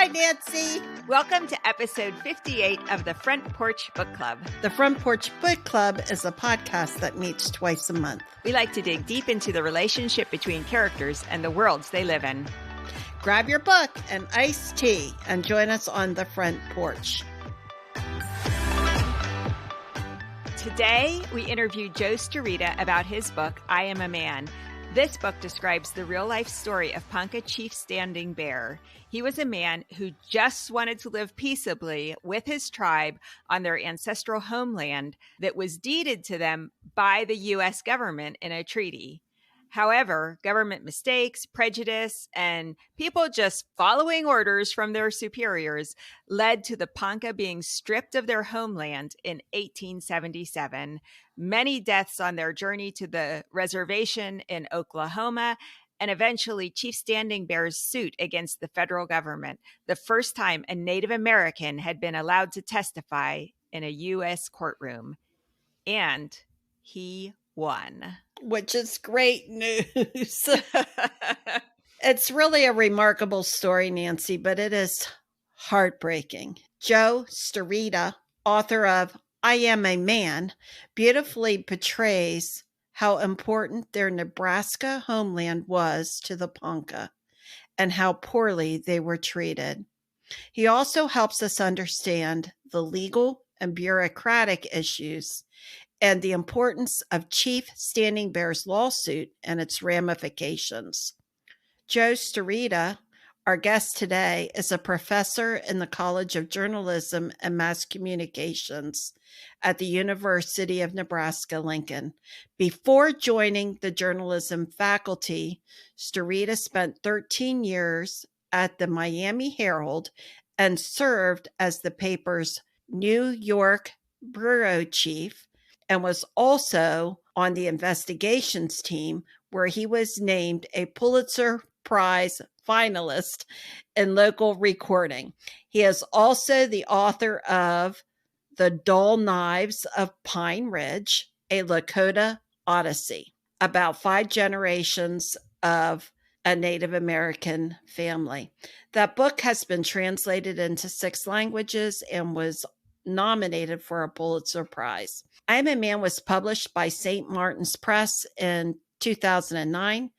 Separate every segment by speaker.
Speaker 1: Hi, Nancy.
Speaker 2: Welcome to episode 58 of the Front Porch Book Club.
Speaker 1: The Front Porch Book Club is a podcast that meets twice a month.
Speaker 2: We like to dig deep into the relationship between characters and the worlds they live in.
Speaker 1: Grab your book and iced tea and join us on the front porch.
Speaker 2: Today, we interviewed Joe Starita about his book, I Am a Man. This book describes the real-life story of Ponca Chief Standing Bear. He was a man who just wanted to live peaceably with his tribe on their ancestral homeland that was deeded to them by the U.S. government in a treaty. However, government mistakes, prejudice, and people just following orders from their superiors led to the Ponca being stripped of their homeland in 1877. Many deaths on their journey to the reservation in Oklahoma, and eventually Chief Standing Bear's suit against the federal government, the first time a Native American had been allowed to testify in a U.S. courtroom. And he won.
Speaker 1: Which is great news. It's really a remarkable story, Nancy, but it is heartbreaking. Joe Starita, author of I Am a Man, beautifully portrays how important their Nebraska homeland was to the Ponca and how poorly they were treated. He also helps us understand the legal and bureaucratic issues and the importance of Chief Standing Bear's lawsuit and its ramifications. Joe Starita, our guest today, is a professor in the College of Journalism and Mass Communications at the University of Nebraska-Lincoln. Before joining the journalism faculty, Starita spent 13 years at the Miami Herald and served as the paper's New York bureau chief, and was also on the investigations team where he was named a Pulitzer Prize finalist in local recording. He is also the author of The Dull Knives of Pine Ridge, a Lakota Odyssey, about 5 generations of a Native American family. That book has been translated into 6 languages and was nominated for a Pulitzer Prize. I Am a Man was published by St. Martin's Press in 2009.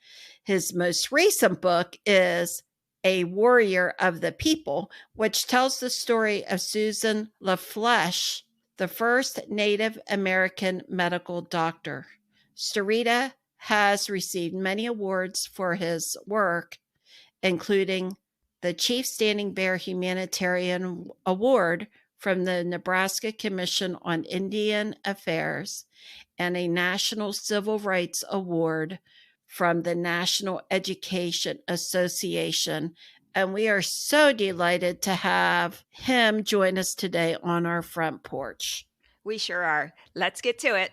Speaker 1: His most recent book is A Warrior of the People, which tells the story of Susan LaFlesche, the first Native American medical doctor. Starita has received many awards for his work, including the Chief Standing Bear Humanitarian Award from the Nebraska Commission on Indian Affairs and a National Civil Rights Award from the National Education Association. And we are so delighted to have him join us today on our front porch.
Speaker 2: We sure are. Let's get to it.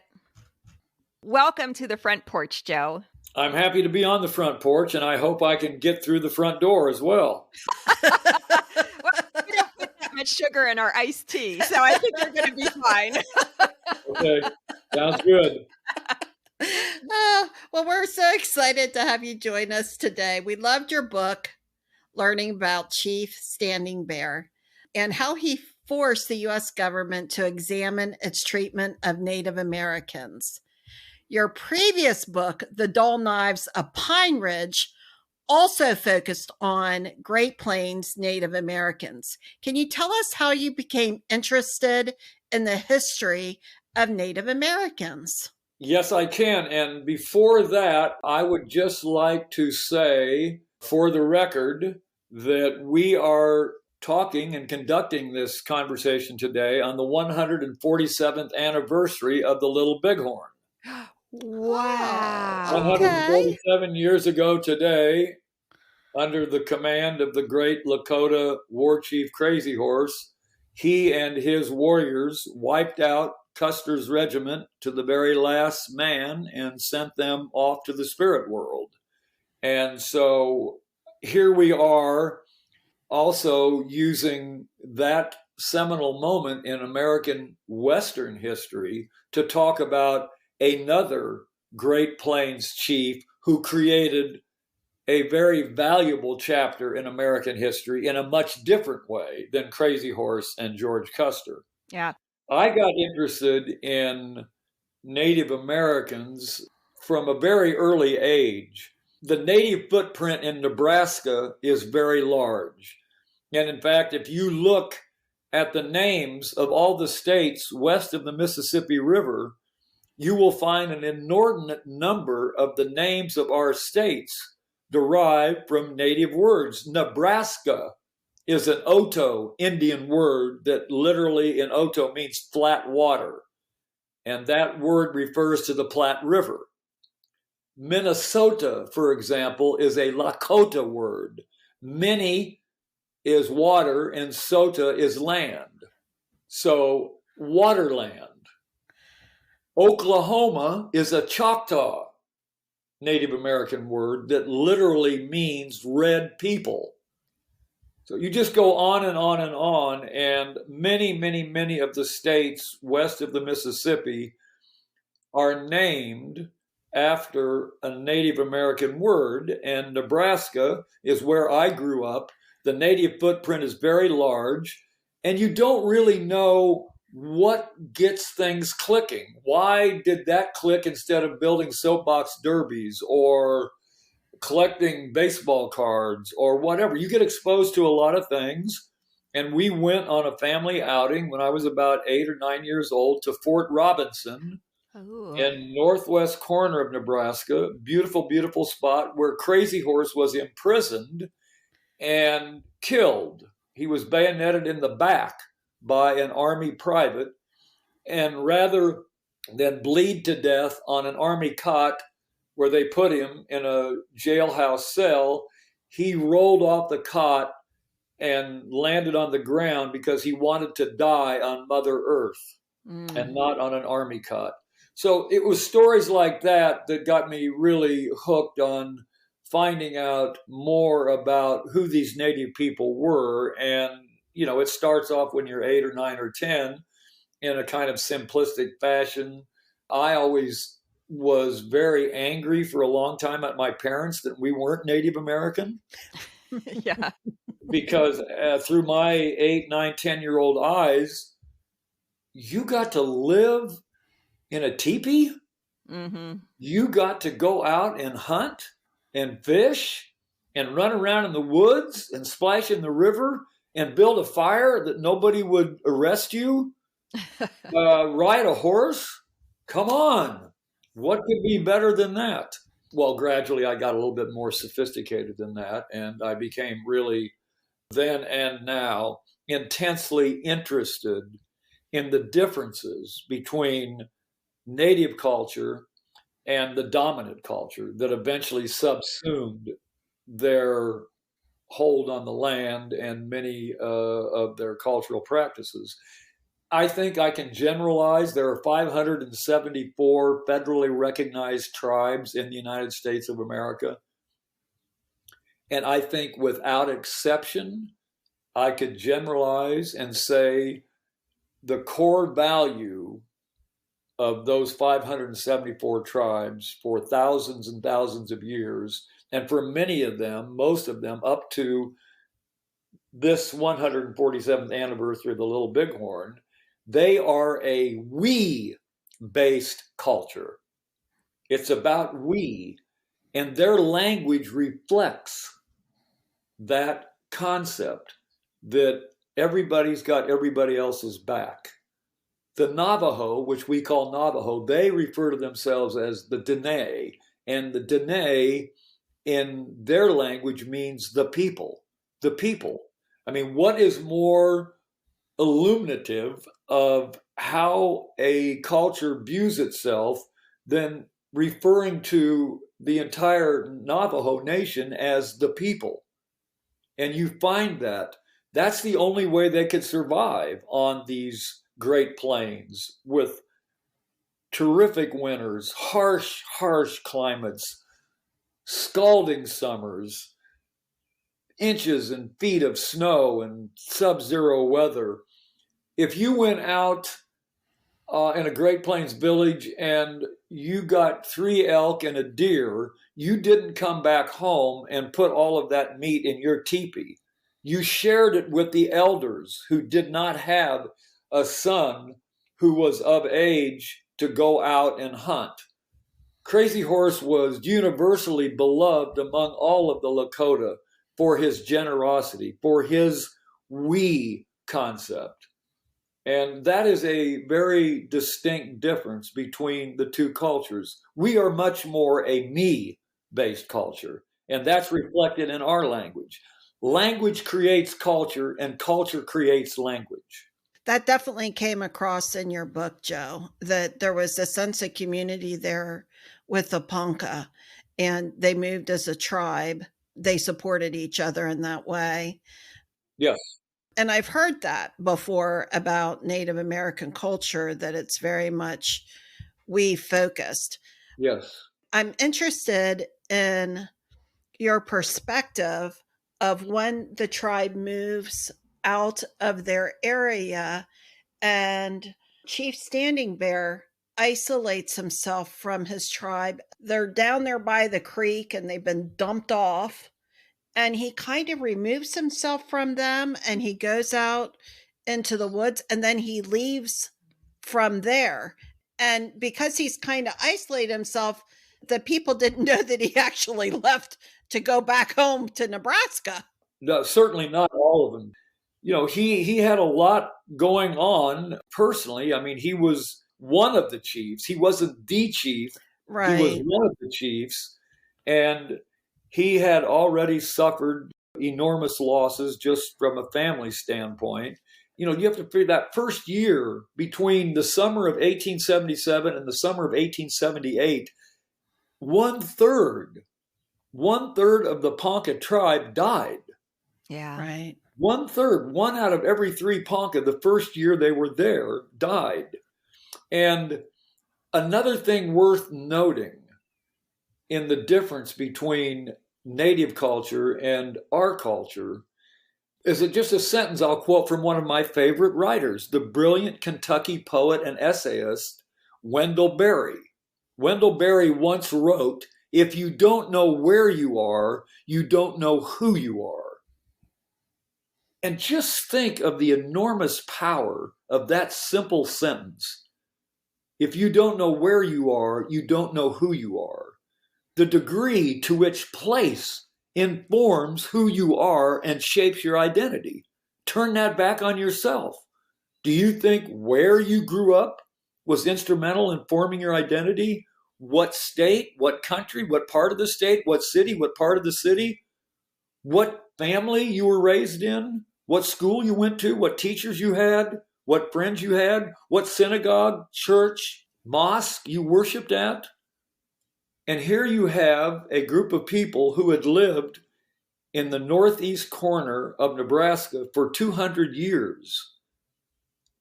Speaker 2: Welcome to the front porch, Joe.
Speaker 3: I'm happy to be on the front porch, and I hope I can get through the front door as well.
Speaker 2: We don't put that much sugar in our iced tea, so I think you're going to be fine.
Speaker 3: Okay, sounds good.
Speaker 1: Well, we're so excited to have you join us today. We loved your book, Learning About Chief Standing Bear, and how he forced the U.S. government to examine its treatment of Native Americans. Your previous book, The Dull Knives of Pine Ridge, also focused on Great Plains Native Americans. Can you tell us how you became interested in the history of Native Americans?
Speaker 3: Yes, I can. And before that, I would just like to say, for the record, that we are talking and conducting this conversation today on the 147th anniversary of the Little Bighorn.
Speaker 2: Wow.
Speaker 3: 147 years ago today, under the command of the great Lakota war chief Crazy Horse, he and his warriors wiped out Custer's regiment to the very last man and sent them off to the spirit world. And so here we are also using that seminal moment in American Western history to talk about another Great Plains chief who created a very valuable chapter in American history in a much different way than Crazy Horse and George Custer.
Speaker 2: Yeah.
Speaker 3: I got interested in Native Americans from a very early age. The native footprint in Nebraska is very large. And in fact, if you look at the names of all the states west of the Mississippi River, you will find an inordinate number of the names of our states derived from native words. Nebraska is an Oto Indian word that literally in Oto means flat water. And that word refers to the Platte River. Minnesota, for example, is a Lakota word. Mini is water and sota is land. So waterland. Oklahoma is a Choctaw Native American word that literally means red people. So you just go on and on and on, and many of the states west of the Mississippi are named after a Native American word, and Nebraska is where I grew up. The native footprint is very large, and you don't really know what gets things clicking. Why did that click instead of building soapbox derbies or collecting baseball cards or whatever? You get exposed to a lot of things. And we went on a family outing when I was about 8 or 9 years old to Fort Robinson in northwest corner of Nebraska. Beautiful, beautiful spot where Crazy Horse was imprisoned and killed. He was bayoneted in the back by an Army private, and rather than bleed to death on an Army cot where they put him in a jailhouse cell, he rolled off the cot and landed on the ground because he wanted to die on Mother Earth and not on an Army cot. So it was stories like that that got me really hooked on finding out more about who these native people were. And, you know, it starts off when you're 8 or 9 or 10 in a kind of simplistic fashion. I always was very angry for a long time at my parents that we weren't Native American.
Speaker 2: Yeah.
Speaker 3: Because through my 8, 9, 10-year-old eyes, you got to live in a teepee.
Speaker 2: Mm-hmm.
Speaker 3: You got to go out and hunt and fish and run around in the woods and splash in the river and build a fire that nobody would arrest you. Ride a horse. Come on. What could be better than that? Well, gradually I got a little bit more sophisticated than that, and I became really then and now intensely interested in the differences between native culture and the dominant culture that eventually subsumed their hold on the land and many of their cultural practices. I think I can generalize. There are 574 federally recognized tribes in the United States of America. And I think without exception, I could generalize and say the core value of those 574 tribes for thousands and thousands of years, and for many of them, most of them, up to this 147th anniversary of the Little Bighorn, they are a we-based culture. It's about we, and their language reflects that concept that everybody's got everybody else's back. The Navajo, which we call Navajo, they refer to themselves as the Dene, and the Dene in their language means the people. The people. I mean, what is more illuminative of how a culture views itself than referring to the entire Navajo nation as the people? And you find that that's the only way they could survive on these Great Plains with terrific winters, harsh climates, scalding summers, inches and feet of snow and sub-zero weather. If you went out in a Great Plains village and you got 3 elk and a deer, you didn't come back home and put all of that meat in your teepee. You shared it with the elders who did not have a son who was of age to go out and hunt. Crazy Horse was universally beloved among all of the Lakota for his generosity, for his we concept. And that is a very distinct difference between the two cultures. We are much more a me-based culture, and that's reflected in our language. Language creates culture, and culture creates language.
Speaker 1: That definitely came across in your book, Joe, that there was a sense of community there with the Ponca, and they moved as a tribe. They supported each other in that way.
Speaker 3: Yes.
Speaker 1: And I've heard that before about Native American culture, that it's very much we focused.
Speaker 3: Yes.
Speaker 1: I'm interested in your perspective of when the tribe moves out of their area and Chief Standing Bear isolates himself from his tribe. They're down there by the creek and they've been dumped off. And he kind of removes himself from them and he goes out into the woods and then he leaves from there. And because he's kind of isolated himself, the people didn't know that he actually left to go back home to Nebraska.
Speaker 3: No, certainly not all of them. You know, he had a lot going on personally. I mean, he was one of the chiefs. He wasn't the chief.
Speaker 1: Right.
Speaker 3: He was one of the chiefs. And he had already suffered enormous losses just from a family standpoint. You know, you have to figure that first year between the summer of 1877 and the summer of 1878, one third of the Ponca tribe died.
Speaker 2: Yeah.
Speaker 1: Right.
Speaker 3: One third, one out of every 3 Ponca, the first year they were there, died. And another thing worth noting in the difference between Native culture and our culture is it just a sentence I'll quote from one of my favorite writers, the brilliant Kentucky poet and essayist, Wendell Berry. Wendell Berry once wrote, "If you don't know where you are, you don't know who you are." And just think of the enormous power of that simple sentence. If you don't know where you are, you don't know who you are. The degree to which place informs who you are and shapes your identity. Turn that back on yourself. Do you think where you grew up was instrumental in forming your identity? What state, what country, what part of the state, what city, what part of the city? What family you were raised in? What school you went to? What teachers you had? What friends you had? What synagogue, church, mosque you worshiped at? And here you have a group of people who had lived in the northeast corner of Nebraska for 200 years.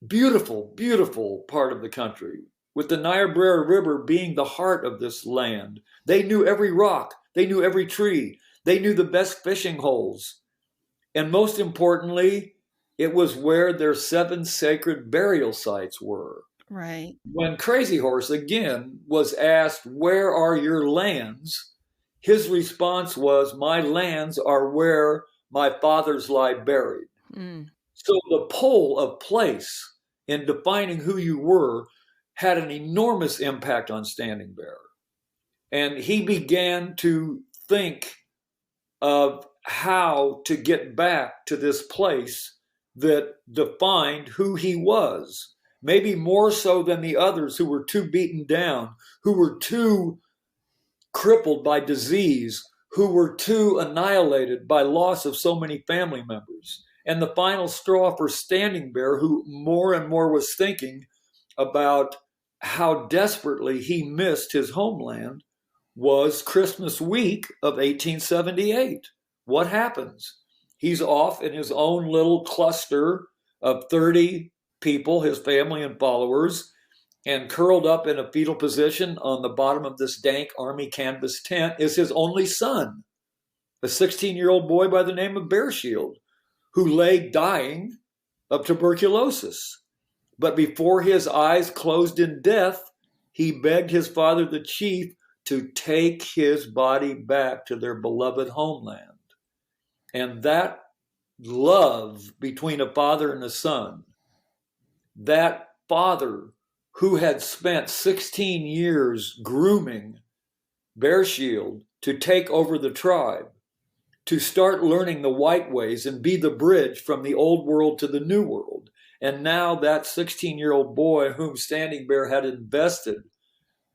Speaker 3: Beautiful, beautiful part of the country, with the Niobrara River being the heart of this land. They knew every rock. They knew every tree. They knew the best fishing holes. And most importantly, it was where their 7 sacred burial sites were.
Speaker 1: Right.
Speaker 3: When Crazy Horse, again, was asked, "Where are your lands?" his response was, "My lands are where my fathers lie buried."
Speaker 2: Mm.
Speaker 3: So the pull of place in defining who you were had an enormous impact on Standing Bear. And he began to think of how to get back to this place that defined who he was. Maybe more so than the others who were too beaten down, who were too crippled by disease, who were too annihilated by loss of so many family members. And the final straw for Standing Bear, who more and more was thinking about how desperately he missed his homeland, was Christmas week of 1878. What happens? He's off in his own little cluster of 30 people, his family and followers, and curled up in a fetal position on the bottom of this dank army canvas tent is his only son, a 16-year-old boy by the name of Bear Shield, who lay dying of tuberculosis. But before his eyes closed in death, he begged his father, the chief, to take his body back to their beloved homeland. And that love between a father and a son, that father who had spent 16 years grooming Bear Shield to take over the tribe, to start learning the white ways and be the bridge from the old world to the new world. And now that 16-year-old boy whom Standing Bear had invested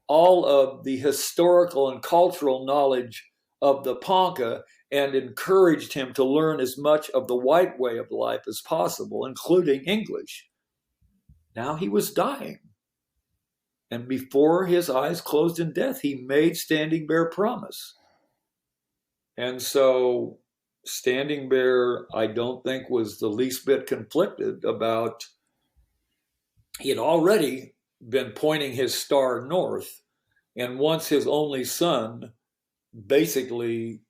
Speaker 3: all of the historical and cultural knowledge of the Ponca and encouraged him to learn as much of the white way of life as possible, including English. Now he was dying. And before his eyes closed in death, he made Standing Bear promise. And so Standing Bear, I don't think, was the least bit conflicted about, he had already been pointing his star north. And once his only son basically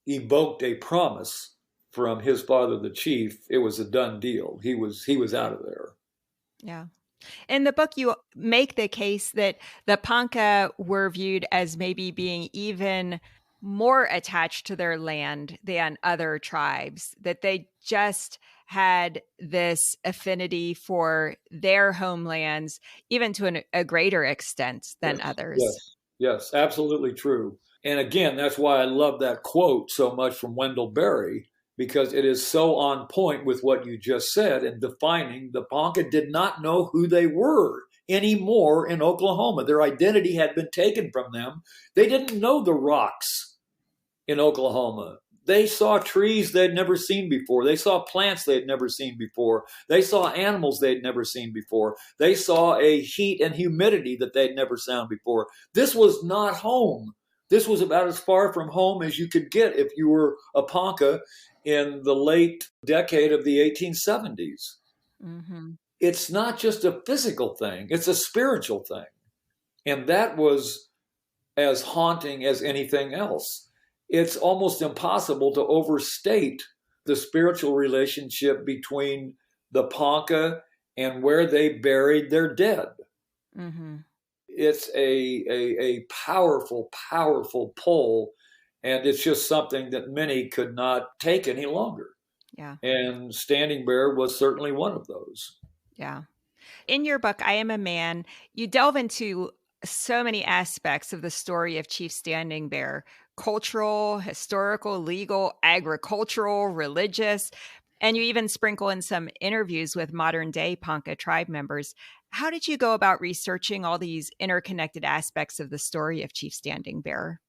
Speaker 3: evoked a promise from his father, the chief, it was a done deal. He was out of there.
Speaker 2: Yeah. In the book, you make the case that the Ponca were viewed as maybe being even more attached to their land than other tribes, that they just had this affinity for their homelands, even to a greater extent than others.
Speaker 3: Yes, absolutely true. And again, that's why I love that quote so much from Wendell Berry, because it is so on point with what you just said in defining the Ponca did not know who they were anymore in Oklahoma. Their identity had been taken from them. They didn't know the rocks in Oklahoma. They saw trees they'd never seen before. They saw plants they'd never seen before. They saw animals they'd never seen before. They saw a heat and humidity that they'd never seen before. This was not home. This was about as far from home as you could get if you were a Ponca in the late decade of the 1870s. Mm-hmm. It's not just a physical thing. It's a spiritual thing. And that was as haunting as anything else. It's almost impossible to overstate the spiritual relationship between the Ponca and where they buried their dead. Mm-hmm. It's a powerful, powerful pull, and it's just something that many could not take any longer.
Speaker 2: Yeah.
Speaker 3: And Standing Bear was certainly one of those.
Speaker 2: Yeah. In your book, I Am a Man, you delve into so many aspects of the story of Chief Standing Bear: cultural, historical, legal, agricultural, religious, and you even sprinkle in some interviews with modern day Ponca Tribe members. How did you go about researching all these interconnected aspects of the story of Chief Standing Bear?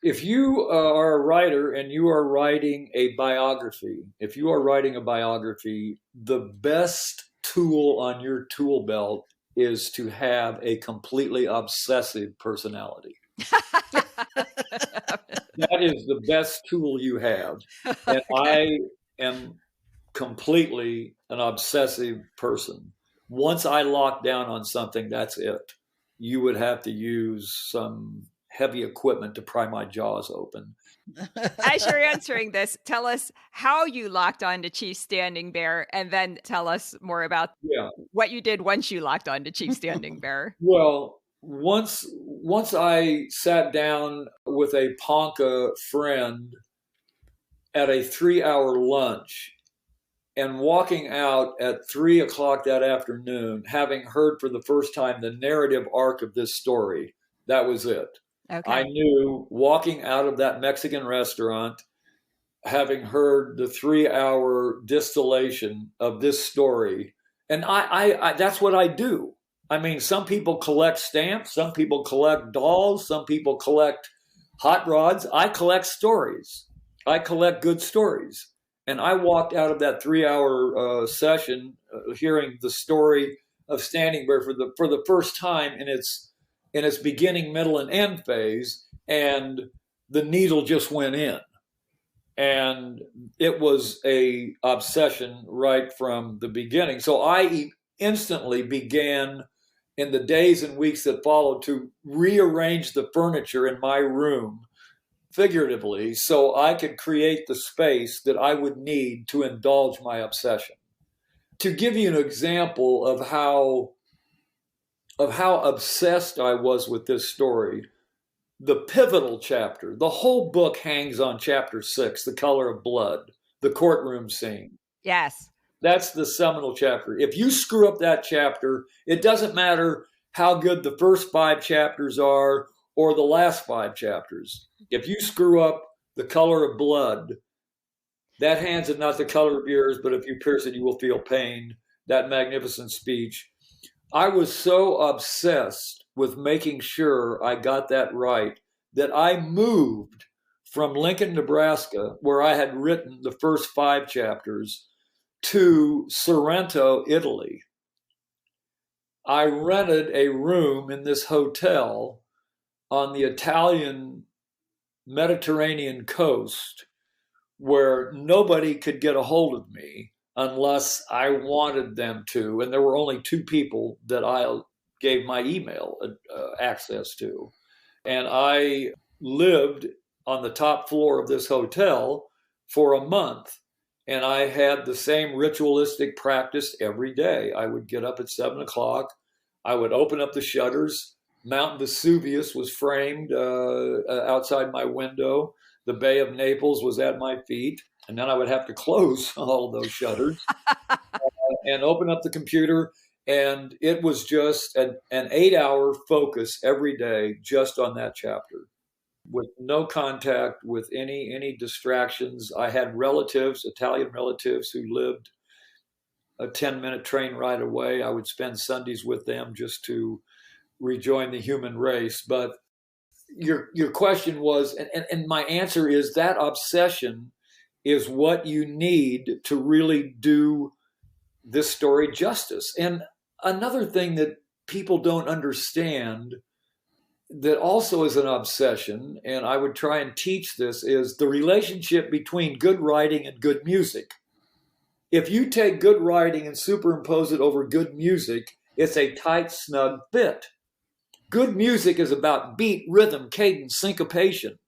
Speaker 3: If you are a writer and you are writing a biography, the best tool on your tool belt is to have a completely obsessive personality. That is the best tool you have. And okay. I am completely an obsessive person. Once I lock down on something, that's it. You would have to use some heavy equipment to pry my jaws open.
Speaker 2: As you're answering this, tell us how you locked on to Chief Standing Bear, and then tell us more about what you did once you locked on to Chief Standing Bear.
Speaker 3: Well, once I sat down with a Ponca friend at a 3-hour lunch, and walking out at 3:00 that afternoon, having heard for the first time the narrative arc of this story, that was it. Okay. I knew walking out of that Mexican restaurant, having heard the 3-hour distillation of this story, and I that's what I do. I mean, some people collect stamps, some people collect dolls, some people collect hot rods. I collect stories. I collect good stories. And I walked out of that 3-hour session hearing the story of Standing Bear for the first time in its beginning, middle, and end phase, and the needle just went in. And it was a obsession right from the beginning. So I instantly began, in the days and weeks that followed, to rearrange the furniture in my room, figuratively, so I could create the space that I would need to indulge my obsession. to give you an example of how obsessed I was with this story, the pivotal chapter, the whole book hangs on chapter 6, The Color of Blood, the courtroom scene.
Speaker 2: Yes.
Speaker 3: That's the seminal chapter. If you screw up that chapter, it doesn't matter how good the first 5 chapters are or the last 5 chapters. If you screw up The Color of Blood, that hand's is not the color of yours, but if you pierce it, you will feel pain. That magnificent speech. I was so obsessed with making sure I got that right that I moved from Lincoln, Nebraska, where I had written the first 5 chapters, to Sorrento, Italy. I rented a room in this hotel on the Italian Mediterranean coast where nobody could get a hold of me unless I wanted them to. And there were only 2 people that I gave my email access to. And I lived on the top floor of this hotel for a month. And I had the same ritualistic practice every day. I would get up at 7 o'clock. I would open up the shutters. Mount Vesuvius was framed outside my window. The Bay of Naples was at my feet. And then I would have to close all of those shutters and open up the computer. And it was just an 8-hour focus every day just on that chapter, with no contact with any distractions. I had relatives, Italian relatives, who lived a 10-minute train ride away. I would spend Sundays with them just to rejoin the human race. But your question was, and my answer is, that obsession is what you need to really do this story justice. And another thing that people don't understand that also is an obsession, and I would try and teach this, is the relationship between good writing and good music. If you take good writing and superimpose it over good music, it's a tight, snug fit. Good music is about beat, rhythm, cadence, syncopation.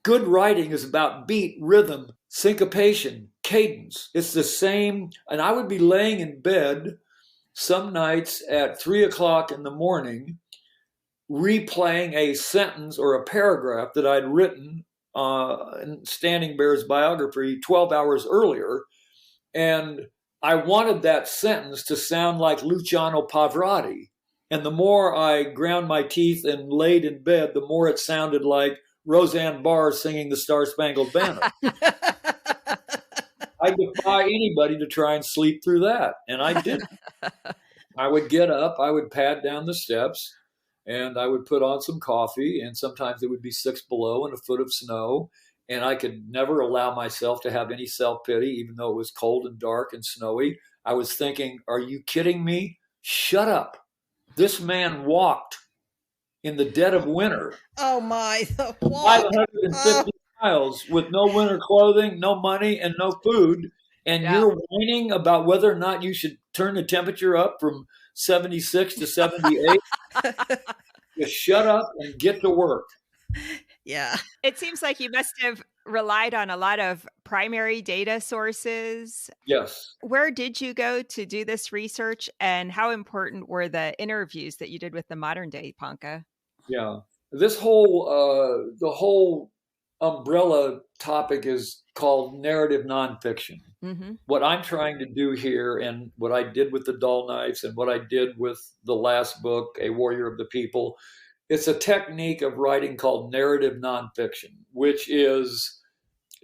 Speaker 3: Good writing is about beat, rhythm, syncopation, cadence. It's the same. And I would be laying in bed some nights at 3 o'clock in the morning, replaying a sentence or a paragraph that I'd written in Standing Bear's biography 12 hours earlier. And I wanted that sentence to sound like Luciano Pavarotti. And the more I ground my teeth and laid in bed, the more it sounded like Roseanne Barr singing the Star-Spangled Banner. I defy anybody to try and sleep through that. And I didn't. I would get up, I would pad down the steps, and I would put on some coffee, and sometimes it would be 6 below and a foot of snow. And I could never allow myself to have any self-pity, even though it was cold and dark and snowy. I was thinking, are you kidding me? Shut up. This man walked in the dead of winter.
Speaker 1: Oh my, the walk.
Speaker 3: 550 miles with no winter clothing, no money, and no food. And you're whining about whether or not you should turn the temperature up from 76 to 78. Just shut up and get to work.
Speaker 1: Yeah.
Speaker 2: It seems like you must have relied on a lot of primary data sources.
Speaker 3: Yes.
Speaker 2: Where did you go to do this research, and how important were the interviews that you did with the modern day Ponca?
Speaker 3: Yeah. This whole, the whole umbrella topic is called narrative nonfiction. Mm-hmm. What I'm trying to do here, and what I did with the Dull Knives, and what I did with the last book, A Warrior of the People, it's a technique of writing called narrative nonfiction, which is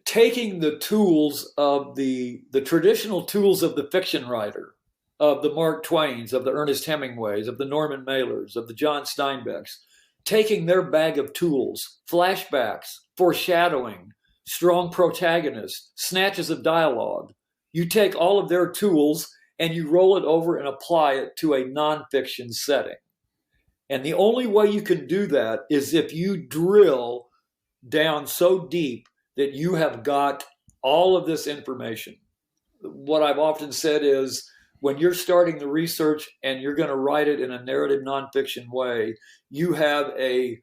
Speaker 3: taking the tools of the traditional tools of the fiction writer, of the Mark Twains, of the Ernest Hemingways, of the Norman Mailers, of the John Steinbecks, taking their bag of tools, flashbacks, foreshadowing, strong protagonists, snatches of dialogue. You take all of their tools and you roll it over and apply it to a nonfiction setting. And the only way you can do that is if you drill down so deep that you have got all of this information. What I've often said is, when you're starting the research and you're going to write it in a narrative nonfiction way, you have a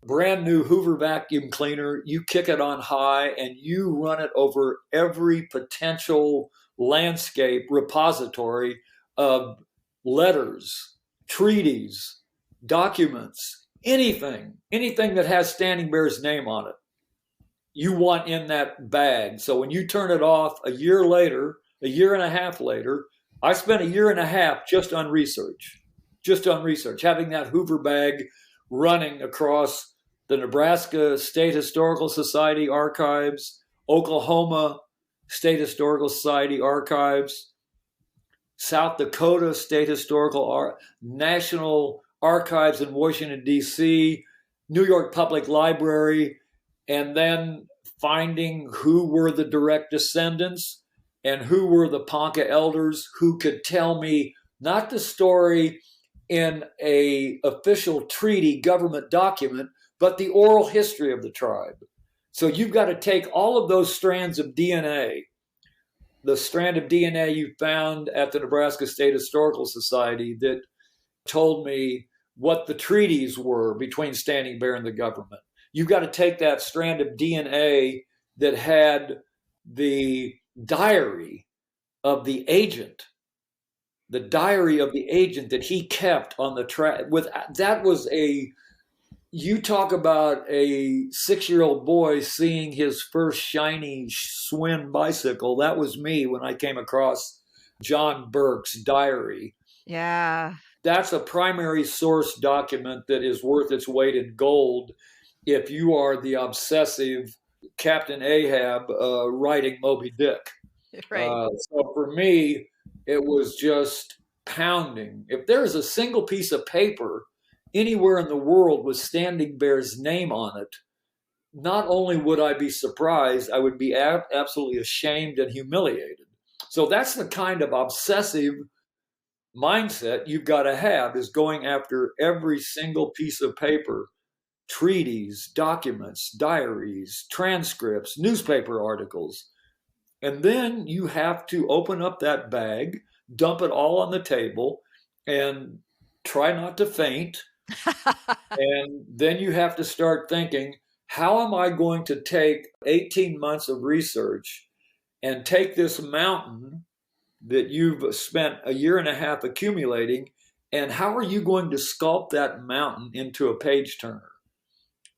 Speaker 3: brand new Hoover vacuum cleaner, you kick it on high and you run it over every potential landscape repository of letters, treaties, documents, anything that has Standing Bear's name on it, you want in that bag. So when you turn it off a year and a half later, I spent a year and a half just on research, having that Hoover bag running across the Nebraska State Historical Society archives, Oklahoma State Historical Society archives, South Dakota State Historical National Archives in Washington, D.C., New York Public Library, and then finding who were the direct descendants and who were the Ponca elders who could tell me not the story in a official treaty government document, but the oral history of the tribe. So you've got to take all of those strands of DNA, the strand of DNA you found at the Nebraska State Historical Society that told me what the treaties were between Standing Bear and the government. You've got to take that strand of DNA that had the diary of the agent that he kept on the track. You talk about a 6-year-old boy seeing his first shiny Schwinn bicycle. That was me when I came across John Burke's diary.
Speaker 2: Yeah.
Speaker 3: That's a primary source document that is worth its weight in gold if you are the obsessive Captain Ahab writing Moby Dick.
Speaker 2: Right.
Speaker 3: So for me, it was just pounding. If there's a single piece of paper anywhere in the world with Standing Bear's name on it, not only would I be surprised, I would be absolutely ashamed and humiliated. So that's the kind of obsessive mindset you've got to have, is going after every single piece of paper, treaties, documents, diaries, transcripts, newspaper articles. And then you have to open up that bag, dump it all on the table, and try not to faint. And then you have to start thinking, how am I going to take 18 months of research and take this mountain that you've spent a year and a half accumulating, and how are you going to sculpt that mountain into a page turner?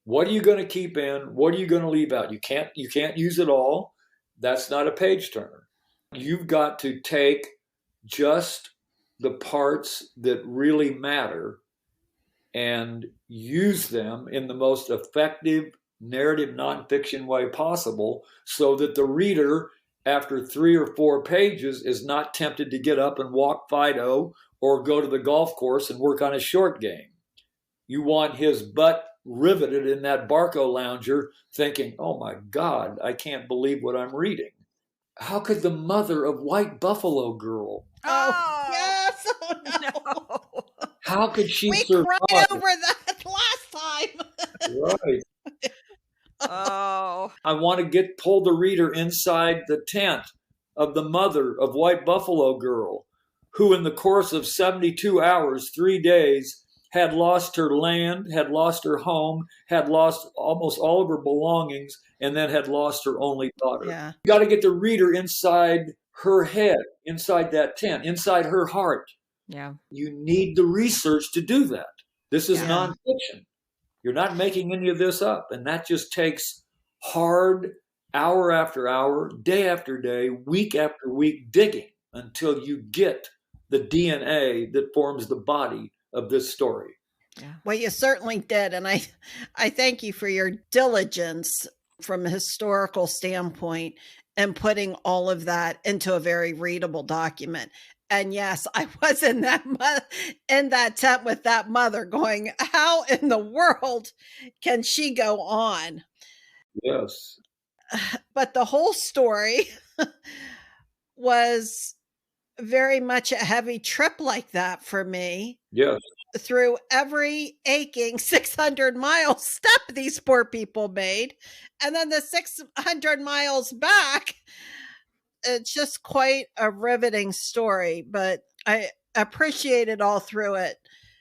Speaker 3: What are you going to keep in? What are you going to leave out? You can't use it all. That's not a page turner. You've got to take just the parts that really matter and use them in the most effective narrative nonfiction way possible, so that the reader, after 3 or 4 pages, is not tempted to get up and walk Fido or go to the golf course and work on his short game. You want his butt riveted in that Barco lounger thinking, oh my God, I can't believe what I'm reading. How could the mother of White Buffalo Girl?
Speaker 1: Oh, yes. Oh,
Speaker 2: no.
Speaker 3: How could she
Speaker 1: we
Speaker 3: survive?
Speaker 1: cried over that last time.
Speaker 3: Right.
Speaker 2: Oh.
Speaker 3: I want to pull the reader inside the tent of the mother of White Buffalo Girl, who in the course of 72 hours, 3 days, had lost her land, had lost her home, had lost almost all of her belongings, and then had lost her only daughter.
Speaker 1: Yeah.
Speaker 3: You got to get the reader inside her head, inside that tent, inside her heart.
Speaker 2: Yeah.
Speaker 3: You need the research to do that. This is nonfiction. You're not making any of this up. And that just takes hard, hour after hour, day after day, week after week digging until you get the DNA that forms the body of this story.
Speaker 2: Yeah.
Speaker 1: Well, you certainly did. And I thank you for your diligence from a historical standpoint and putting all of that into a very readable document. And yes, I was in that tent with that mother going, how in the world can she go on?
Speaker 3: Yes.
Speaker 1: But the whole story was very much a heavy trip like that for me.
Speaker 3: Yes.
Speaker 1: Through every aching 600-mile step these poor people made. And then the 600 miles back. It's just quite a riveting story, but I appreciated all through it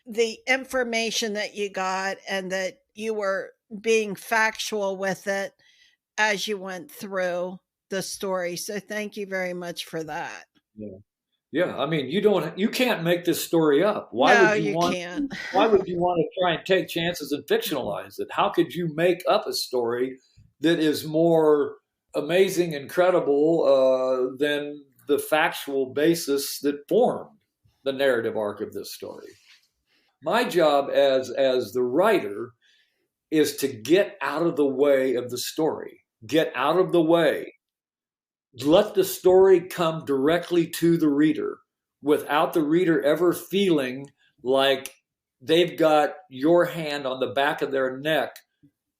Speaker 1: the information that you got and that you were being factual with it as you went through the story. So thank you very much for that.
Speaker 3: Yeah. Yeah, I mean, you can't make this story up. Why
Speaker 1: No,
Speaker 3: would you
Speaker 1: you
Speaker 3: want
Speaker 1: can't.
Speaker 3: why would you want to try and take chances and fictionalize it? How could you make up a story that is more amazing and credible than the factual basis that formed the narrative arc of this story? My job as the writer is to get out of the way of the story. Get out of the way. Let the story come directly to the reader without the reader ever feeling like they've got your hand on the back of their neck,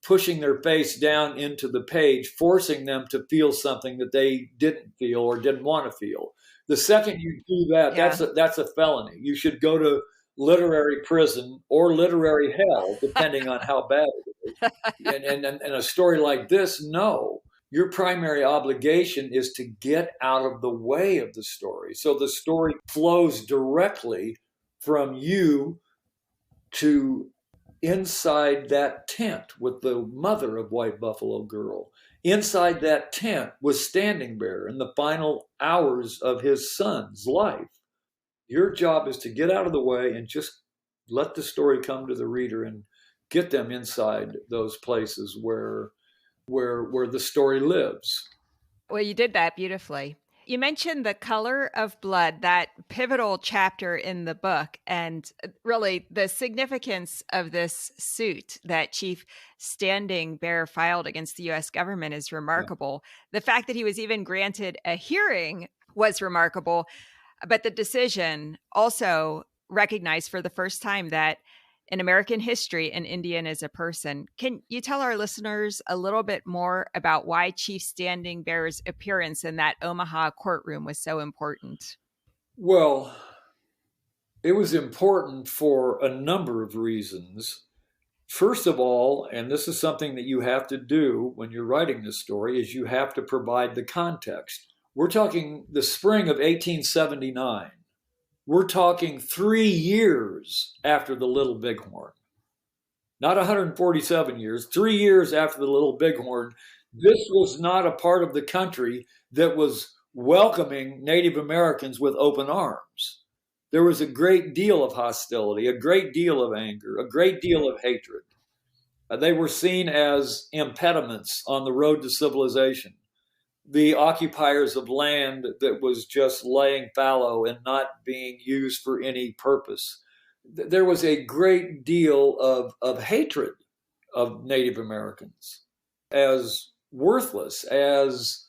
Speaker 3: pushing their face down into the page, forcing them to feel something that they didn't feel or didn't want to feel. The second you do that, that's a felony. You should go to literary prison or literary hell, depending on how bad it is. And a story like this, no. Your primary obligation is to get out of the way of the story. So the story flows directly from you to inside that tent with the mother of White Buffalo Girl. Inside that tent was Standing Bear in the final hours of his son's life. Your job is to get out of the way and just let the story come to the reader and get them inside those places where the story lives.
Speaker 2: Well, you did that beautifully. You mentioned The Color of Blood, that pivotal chapter in the book, and really the significance of this suit that Chief Standing Bear filed against the U.S. government is remarkable. Yeah. The fact that he was even granted a hearing was remarkable, but the decision also recognized for the first time that in American history, an Indian is a person. Can you tell our listeners a little bit more about why Chief Standing Bear's appearance in that Omaha courtroom was so important?
Speaker 3: Well, it was important for a number of reasons. First of all, and this is something that you have to do when you're writing this story, is you have to provide the context. We're talking the spring of 1879. We're talking 3 years after the Little Bighorn. Not 147 years, 3 years after the Little Bighorn. This was not a part of the country that was welcoming Native Americans with open arms. There was a great deal of hostility, a great deal of anger, a great deal of hatred. They were seen as impediments on the road to civilization. The occupiers of land that was just laying fallow and not being used for any purpose. There was a great deal of hatred of Native Americans as worthless, as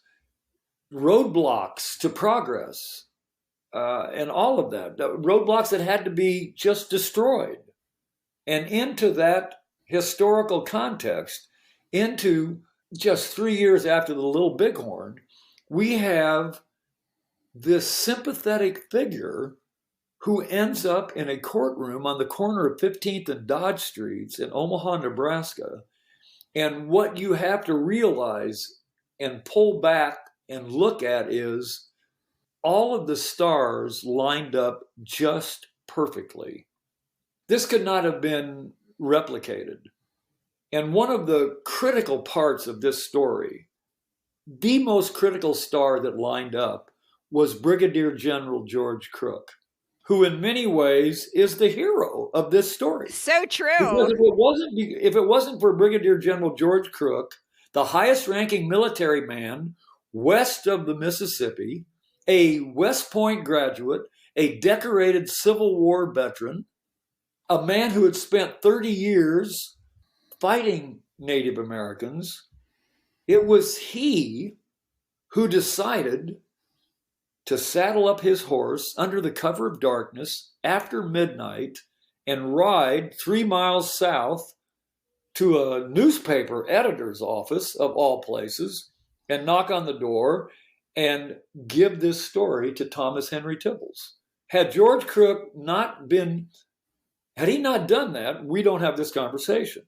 Speaker 3: roadblocks to progress, and all of that. Roadblocks that had to be just destroyed. And into that historical context, into just 3 years after the Little Bighorn, we have this sympathetic figure who ends up in a courtroom on the corner of 15th and Dodge Streets in Omaha, Nebraska. And what you have to realize and pull back and look at is all of the stars lined up just perfectly. This could not have been replicated. And one of the critical parts of this story, the most critical star that lined up, was Brigadier General George Crook, who in many ways is the hero of this story.
Speaker 2: So true.
Speaker 3: Because if it wasn't for Brigadier General George Crook, the highest ranking military man west of the Mississippi, a West Point graduate, a decorated Civil War veteran, a man who had spent 30 years fighting Native Americans, it was he who decided to saddle up his horse under the cover of darkness after midnight and ride 3 miles south to a newspaper editor's office, of all places, and knock on the door and give this story to Thomas Henry Tibbles. Had George Crook had he not done that, we don't have this conversation.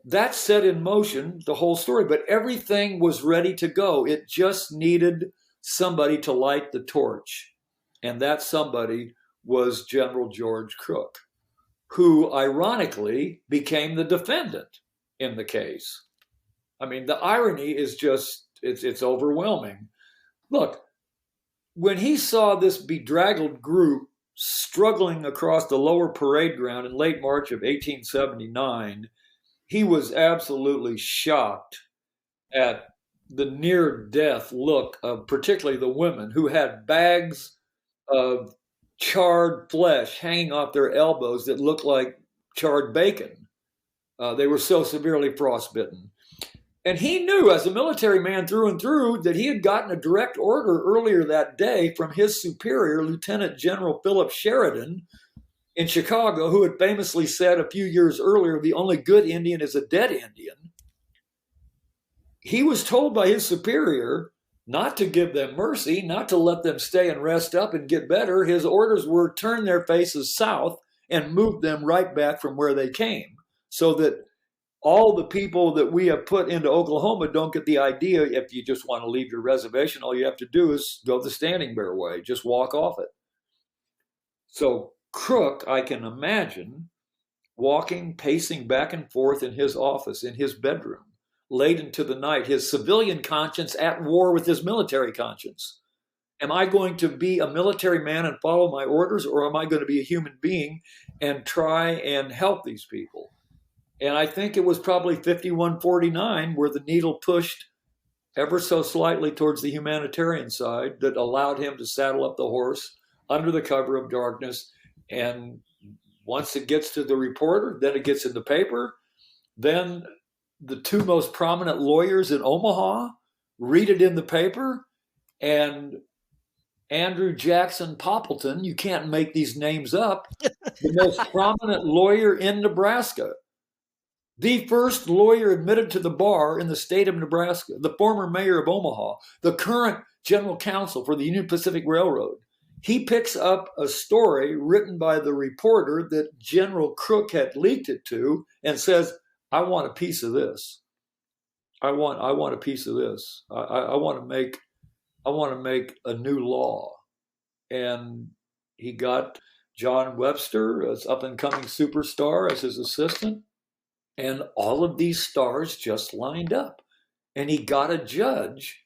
Speaker 3: That set in motion the whole story, but everything was ready to go. It just needed somebody to light the torch. And that somebody was General George Crook, who ironically became the defendant in the case. I mean, the irony is just it's overwhelming. Look, when he saw this bedraggled group struggling across the lower parade ground in late March of 1879, he was absolutely shocked at the near-death look of particularly the women who had bags of charred flesh hanging off their elbows that looked like charred bacon. They were so severely frostbitten. And he knew, as a military man through and through, that he had gotten a direct order earlier that day from his superior, Lieutenant General Philip Sheridan, in Chicago, who had famously said a few years earlier, the only good Indian is a dead Indian. He was told by his superior not to give them mercy, not to let them stay and rest up and get better. His orders were turn their faces south and move them right back from where they came, so that all the people that we have put into Oklahoma don't get the idea if you just want to leave your reservation, all you have to do is go the Standing Bear way, just walk off it. So Crook, I can imagine, walking, pacing back and forth in his office, in his bedroom, late into the night, his civilian conscience at war with his military conscience. Am I going to be a military man and follow my orders, or am I going to be a human being and try and help these people? And I think it was probably 51-49 where the needle pushed ever so slightly towards the humanitarian side that allowed him to saddle up the horse under the cover of darkness. And once it gets to the reporter, then it gets in the paper. Then the two most prominent lawyers in Omaha read it in the paper. And Andrew Jackson Poppleton, you can't make these names up, the most prominent lawyer in Nebraska, the first lawyer admitted to the bar in the state of Nebraska, the former mayor of Omaha, the current general counsel for the Union Pacific Railroad. He picks up a story written by the reporter that General Crook had leaked it to and says, I want a piece of this. I want a piece of this. I want to make a new law. And he got John Webster, as up and coming superstar, as his assistant. And all of these stars just lined up. And he got a judge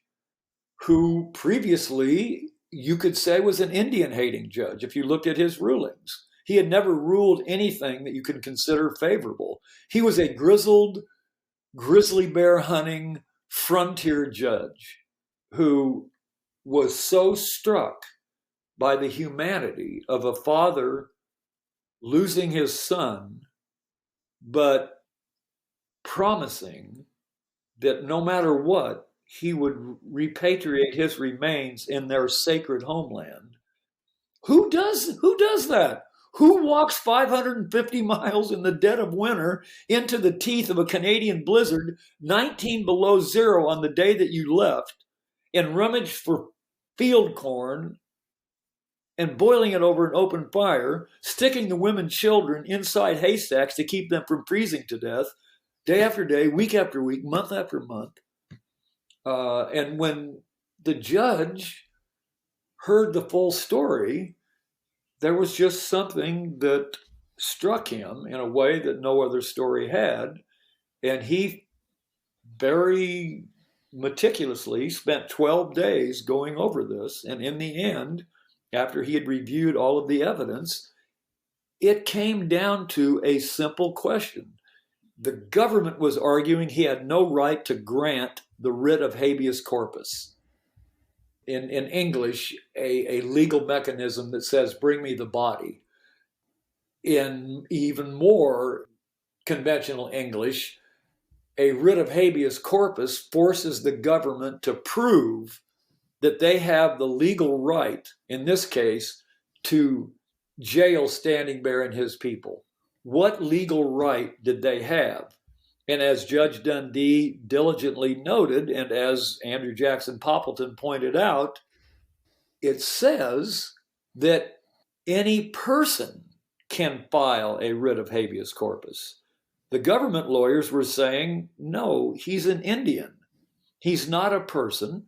Speaker 3: who previously you could say was an Indian-hating judge if you looked at his rulings. He had never ruled anything that you can consider favorable. He was a grizzled, grizzly bear hunting frontier judge who was so struck by the humanity of a father losing his son, but promising that no matter what, he would repatriate his remains in their sacred homeland. Who does that? Who walks 550 miles in the dead of winter into the teeth of a Canadian blizzard, 19 below zero on the day that you left, and rummaged for field corn and boiling it over an open fire, sticking the women and children inside haystacks to keep them from freezing to death, day after day, week after week, month after month. And when the judge heard the full story, there was just something that struck him in a way that no other story had. And he very meticulously spent 12 days going over this. And in the end, after he had reviewed all of the evidence, it came down to a simple question. The government was arguing he had no right to grant the writ of habeas corpus. In English, a legal mechanism that says, bring me the body. In even more conventional English, a writ of habeas corpus forces the government to prove that they have the legal right, in this case, to jail Standing Bear and his people. What legal right did they have? And as Judge Dundee diligently noted, and as Andrew Jackson Poppleton pointed out, it says that any person can file a writ of habeas corpus. The government lawyers were saying, no, he's an Indian. He's not a person.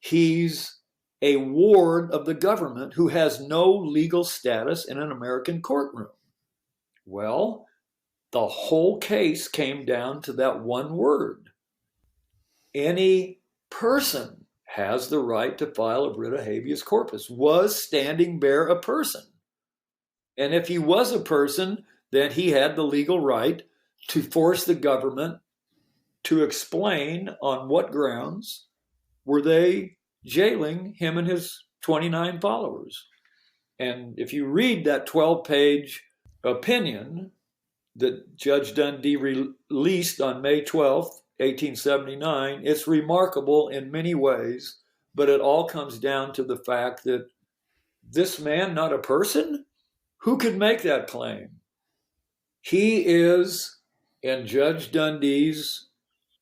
Speaker 3: He's a ward of the government who has no legal status in an American courtroom. Well, the whole case came down to that one word. Any person has the right to file a writ of habeas corpus. Was Standing Bear a person? And if he was a person, then he had the legal right to force the government to explain on what grounds were they jailing him and his 29 followers. And if you read that 12-page opinion that Judge Dundee released on May 12th, 1879, it's remarkable in many ways, but it all comes down to the fact that this man, not a person, who could make that claim? He is, in Judge Dundee's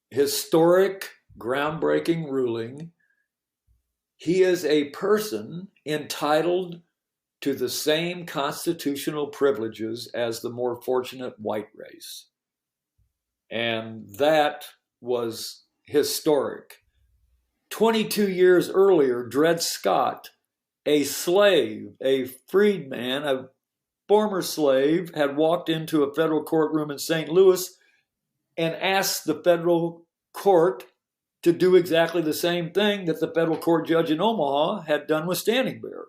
Speaker 3: historic, groundbreaking ruling, he is a person entitled to the same constitutional privileges as the more fortunate white race. And that was historic. 22 years earlier, Dred Scott, a slave, a freedman, a former slave, had walked into a federal courtroom in St. Louis and asked the federal court to do exactly the same thing that the federal court judge in Omaha had done with Standing Bear.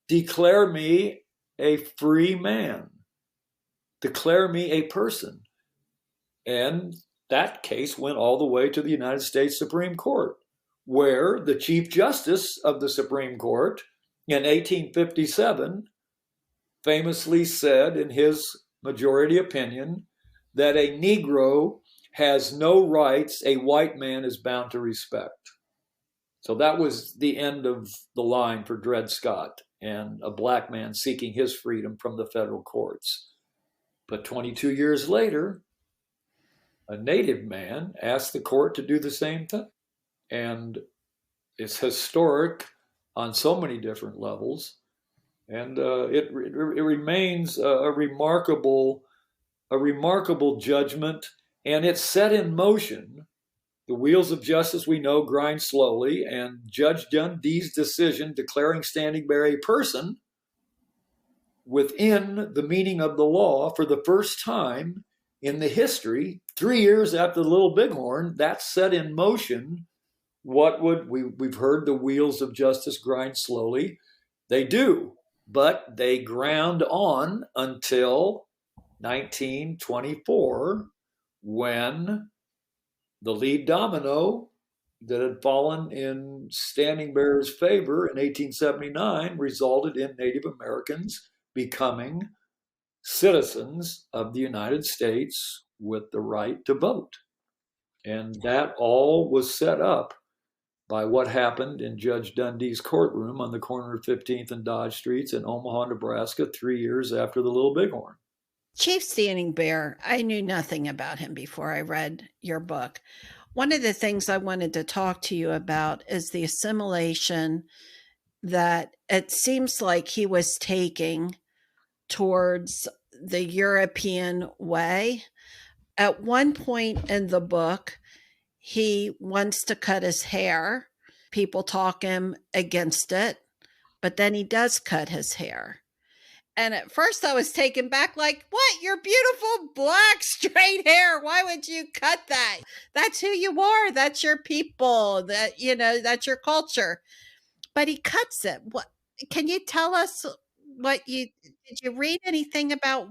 Speaker 3: Declare me a free man. Declare me a person. And that case went all the way to the United States Supreme Court, where the Chief Justice of the Supreme Court in 1857 famously said in his majority opinion that a Negro has no rights a white man is bound to respect. So that was the end of the line for Dred Scott and a black man seeking his freedom from the federal courts. But 22 years later, a Native man asked the court to do the same thing. And it's historic on so many different levels. And it remains a remarkable judgment, and it's set in motion. The wheels of justice, we know, grind slowly, and Judge Dundee's decision declaring Standing Bear a person within the meaning of the law for the first time in the history, 3 years after the Little Bighorn, that set in motion we've heard the wheels of justice grind slowly. They do, but they ground on until 1924, when the lead domino that had fallen in Standing Bear's favor in 1879 resulted in Native Americans becoming citizens of the United States with the right to vote. And that all was set up by what happened in Judge Dundee's courtroom on the corner of 15th and Dodge Streets in Omaha, Nebraska, 3 years after the Little Bighorn.
Speaker 1: Chief Standing Bear, I knew nothing about him before I read your book. One of the things I wanted to talk to you about is the assimilation that it seems like he was taking towards the European way. At one point in the book, he wants to cut his hair. People talk him against it, but then he does cut his hair. And at first I was taken back, like, what? Your beautiful black straight hair. Why would you cut that? That's who you are. That's your people. That's your culture. But he cuts it. What can you tell us did you read anything about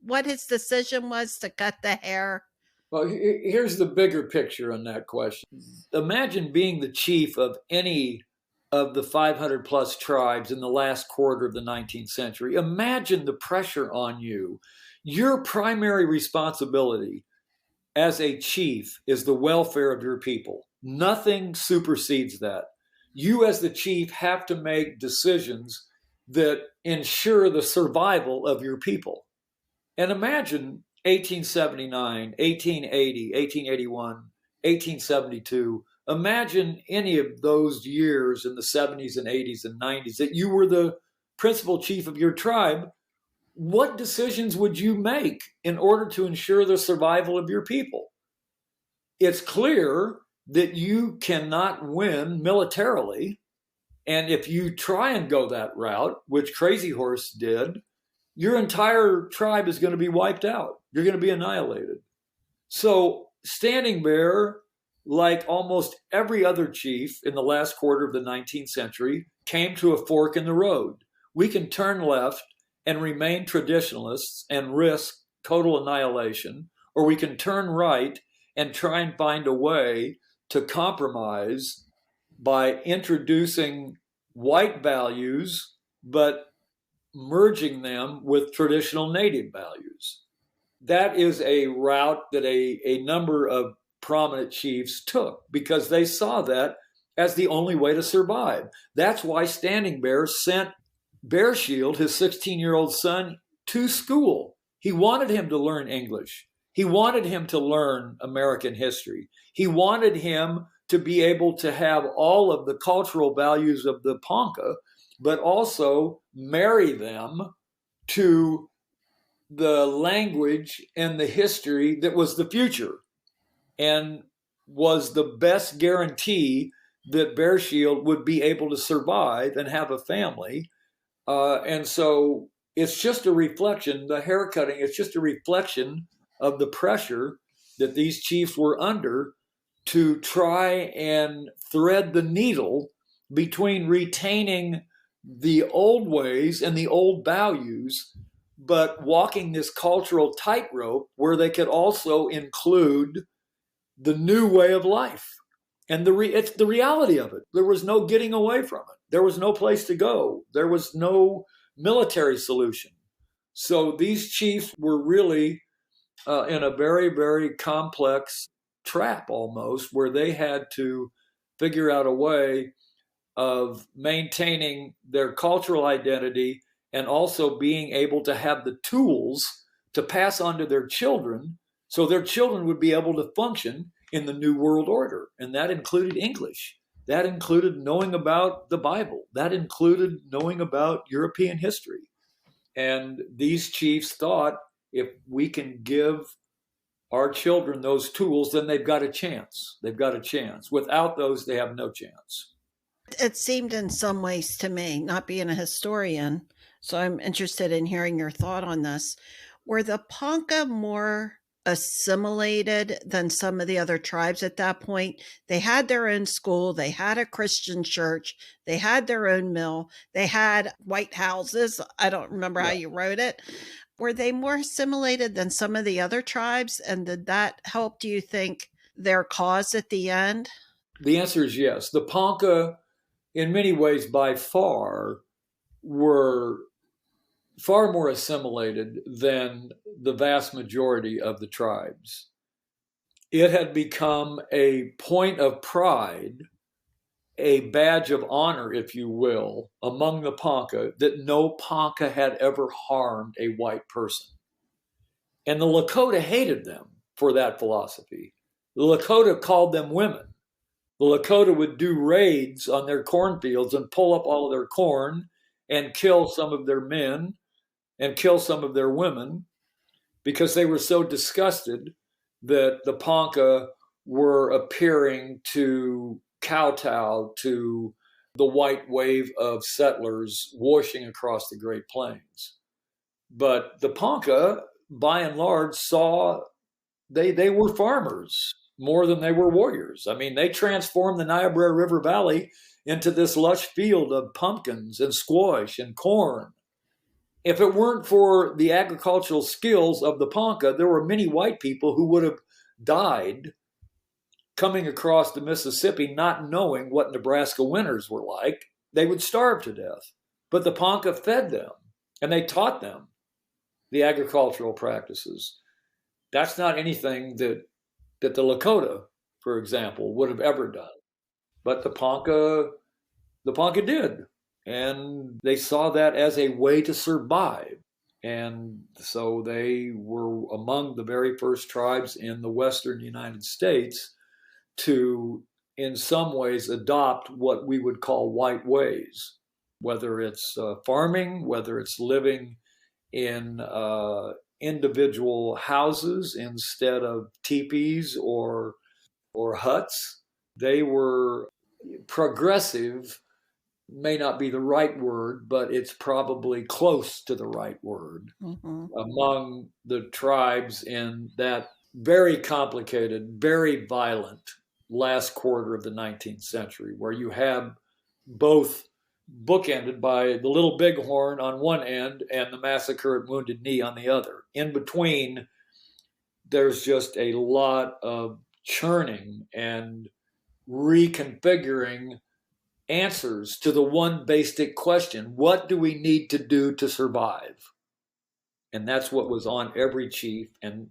Speaker 1: what his decision was to cut the hair?
Speaker 3: Well, here's the bigger picture on that question. Imagine being the chief of any of the 500 plus tribes in the last quarter of the 19th century. Imagine the pressure on you. Your primary responsibility as a chief is the welfare of your people. Nothing supersedes that. You as the chief have to make decisions that ensure the survival of your people. And imagine 1879, 1880, 1881, 1872. Imagine any of those years in the 70s and 80s and 90s that you were the principal chief of your tribe. What decisions would you make in order to ensure the survival of your people? It's clear that you cannot win militarily. And if you try and go that route, which Crazy Horse did, your entire tribe is going to be wiped out. You're going to be annihilated. So Standing Bear like almost every other chief in the last quarter of the 19th century, came to a fork in the road. We can turn left and remain traditionalists and risk total annihilation, or we can turn right and try and find a way to compromise by introducing white values, but merging them with traditional native values. That is a route that a number of prominent chiefs took because they saw that as the only way to survive. That's why Standing Bear sent Bear Shield, his 16-year-old son, to school. He wanted him to learn English. He wanted him to learn American history. He wanted him to be able to have all of the cultural values of the Ponca, but also marry them to the language and the history that was the future and was the best guarantee that Bear Shield would be able to survive and have a family. And so it's just a reflection, the haircutting, it's just a reflection of the pressure that these chiefs were under to try and thread the needle between retaining the old ways and the old values, but walking this cultural tightrope where they could also include the new way of life. And it's the reality of it. There was no getting away from it. There was no place to go. There was no military solution. So these chiefs were really in a very, very complex trap almost, where they had to figure out a way of maintaining their cultural identity and also being able to have the tools to pass on to their children so their children would be able to function in the New World Order. And that included English. That included knowing about the Bible. That included knowing about European history. And these chiefs thought if we can give our children those tools, then they've got a chance. They've got a chance. Without those, they have no chance.
Speaker 1: It seemed in some ways to me, not being a historian, so I'm interested in hearing your thought on this, were the Ponca more assimilated than some of the other tribes at that point? They had their own school, they had a Christian church, they had their own mill, they had white houses. I don't remember how you wrote it. Were they more assimilated than some of the other tribes? And did that help, do you think, their cause at the end?
Speaker 3: The answer is yes. The Ponca, in many ways, by far, were far more assimilated than the vast majority of the tribes. It had become a point of pride, a badge of honor, if you will, among the Ponca, that no Ponca had ever harmed a white person. And the Lakota hated them for that philosophy. The Lakota called them women. The Lakota would do raids on their cornfields and pull up all of their corn and kill some of their men and kill some of their women because they were so disgusted that the Ponca were appearing to kowtow to the white wave of settlers washing across the Great Plains. But the Ponca, by and large, saw they were farmers more than they were warriors. I mean, they transformed the Niobrara River Valley into this lush field of pumpkins and squash and corn. If it weren't for the agricultural skills of the Ponca, there were many white people who would have died coming across the Mississippi not knowing what Nebraska winters were like. They would starve to death. But the Ponca fed them, and they taught them the agricultural practices. That's not anything that the Lakota, for example, would have ever done. But the Ponca did. And they saw that as a way to survive. And so they were among the very first tribes in the Western United States to, in some ways, adopt what we would call white ways, whether it's farming, whether it's living in individual houses instead of teepees or huts. They were progressive, may not be the right word, but it's probably close to the right word among the tribes in that very complicated, very violent last quarter of the 19th century, where you have both bookended by the Little Bighorn on one end and the massacre at Wounded Knee on the other. In between, there's just a lot of churning and reconfiguring answers to the one basic question: what do we need to do to survive? And that's what was on every chief, and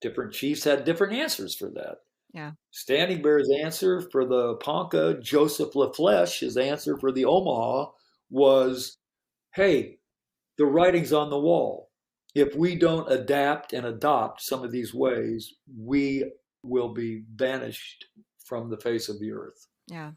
Speaker 3: different chiefs had different answers for that.
Speaker 2: Yeah.
Speaker 3: Standing Bear's answer for the Ponca, Joseph LaFleche, his answer for the Omaha was, hey, the writing's on the wall. If we don't adapt and adopt some of these ways, we will be banished from the face of the earth.
Speaker 2: Yeah.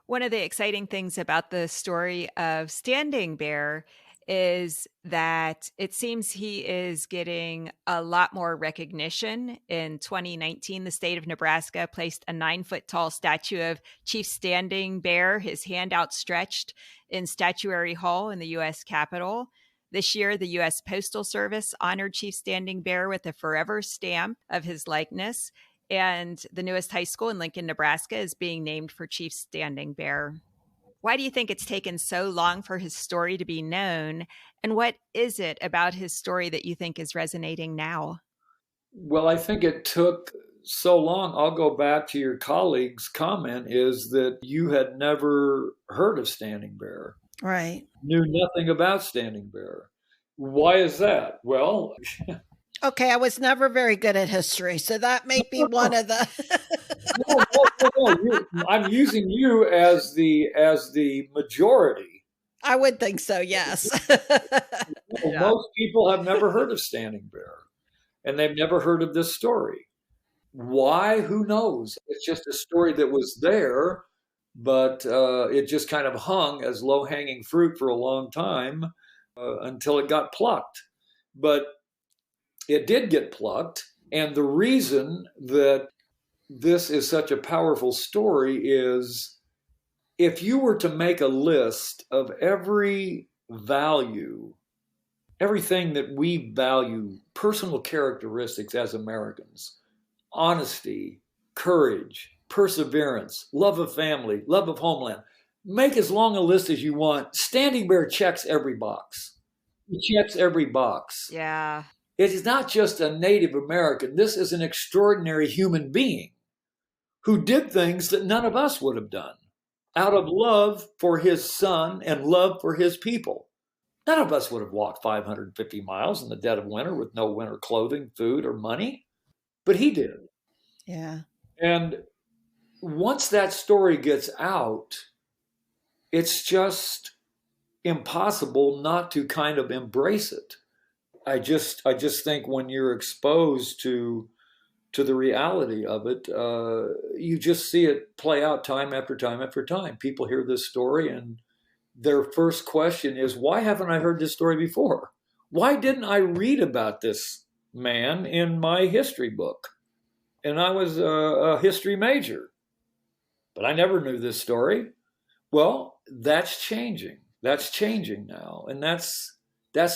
Speaker 2: One of the exciting things about the story of Standing Bear is that it seems he is getting a lot more recognition. In 2019, the state of Nebraska placed a 9-foot tall statue of Chief Standing Bear, his hand outstretched, in Statuary Hall in the U.S. Capitol. This year, the U.S. Postal Service honored Chief Standing Bear with a forever stamp of his likeness. And the newest high school in Lincoln, Nebraska is being named for Chief Standing Bear. Why do you think it's taken so long for his story to be known? And what is it about his story that you think is resonating now?
Speaker 3: Well, I think it took so long. I'll go back to your colleague's comment, is that you had never heard of Standing Bear.
Speaker 1: Right.
Speaker 3: Knew nothing about Standing Bear. Why is that? Well,
Speaker 1: okay, I was never very good at history, so that may be one of the
Speaker 3: no. I'm using you as the majority.
Speaker 1: I would think so, yes.
Speaker 2: Yeah.
Speaker 3: Most people have never heard of Standing Bear, and they've never heard of this story. Why? Who knows? It's just a story that was there, but it just kind of hung as low-hanging fruit for a long time until it got plucked. But it did get plucked, and the reason that this is such a powerful story is, if you were to make a list of every value, everything that we value, personal characteristics as Americans: honesty, courage, perseverance, love of family, love of homeland. Make as long a list as you want. Standing Bear checks every box. He checks every box.
Speaker 2: Yeah.
Speaker 3: It is not just a Native American. This is an extraordinary human being who did things that none of us would have done out of love for his son and love for his people. None of us would have walked 550 miles in the dead of winter with no winter clothing, food, or money, but he did.
Speaker 1: Yeah.
Speaker 3: And once that story gets out, it's just impossible not to kind of embrace it. I just think when you're exposed to the reality of it, you just see it play out time after time after time. People hear this story and their first question is, why haven't I heard this story before? Why didn't I read about this man in my history book? And I was a history major, but I never knew this story. Well, that's changing. That's changing now. And that's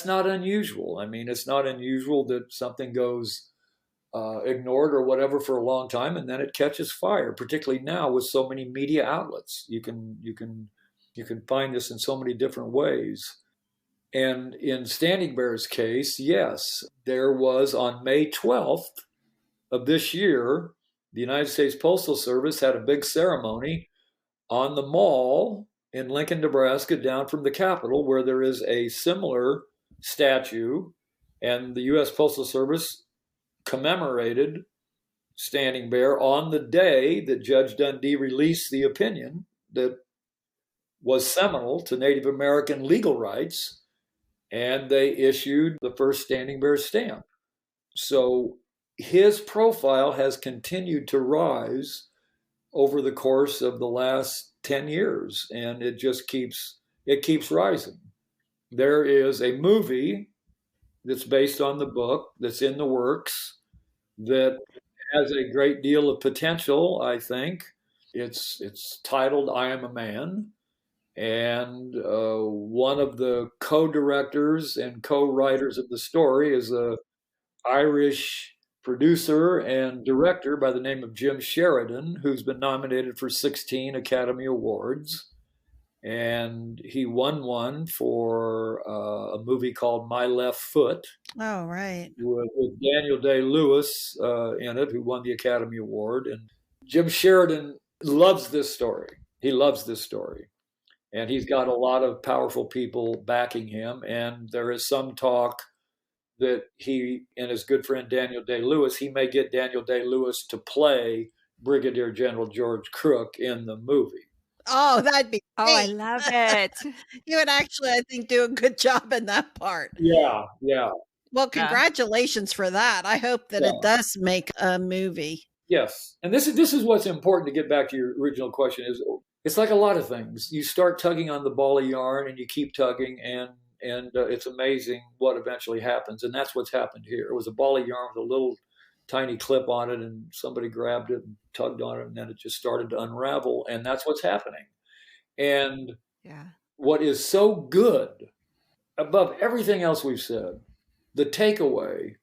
Speaker 3: not unusual. I mean, it's not unusual that something goes ignored or whatever for a long time, and then it catches fire, particularly now with so many media outlets. You can find this in so many different ways. And in Standing Bear's case, yes, there was, on May 12th of this year, the United States Postal Service had a big ceremony on the mall in Lincoln, Nebraska, down from the Capitol, where there is a similar statue, and the U.S. Postal Service commemorated Standing Bear on the day that Judge Dundee released the opinion that was seminal to Native American legal rights, and they issued the first Standing Bear stamp. So his profile has continued to rise over the course of the last 10 years, and it keeps rising. There is a movie that's based on the book that's in the works that has a great deal of potential, I think. It's titled I Am a Man, and one of the co-directors and co-writers of the story is a Irish producer and director by the name of Jim Sheridan, who's been nominated for 16 Academy Awards. And he won one for a movie called My Left Foot.
Speaker 1: Oh, right.
Speaker 3: With Daniel Day-Lewis in it, who won the Academy Award. And Jim Sheridan loves this story. He loves this story. And he's got a lot of powerful people backing him. And there is some talk that he and his good friend Daniel Day-Lewis, he may get Daniel Day-Lewis to play Brigadier General George Crook in the movie.
Speaker 1: Oh, that'd be
Speaker 2: great. I love it.
Speaker 1: You would actually, I think, do a good job in that part.
Speaker 3: Yeah.
Speaker 1: Well, congratulations for that. I hope that it does make a movie.
Speaker 3: Yes. And this is what's important, to get back to your original question, is it's like a lot of things. You start tugging on the ball of yarn and you keep tugging, and it's amazing what eventually happens. And that's what's happened here. It was a ball of yarn with a little tiny clip on it, and somebody grabbed it and tugged on it, and then it just started to unravel. And that's what's happening. And what is so good above everything else we've said, the takeaway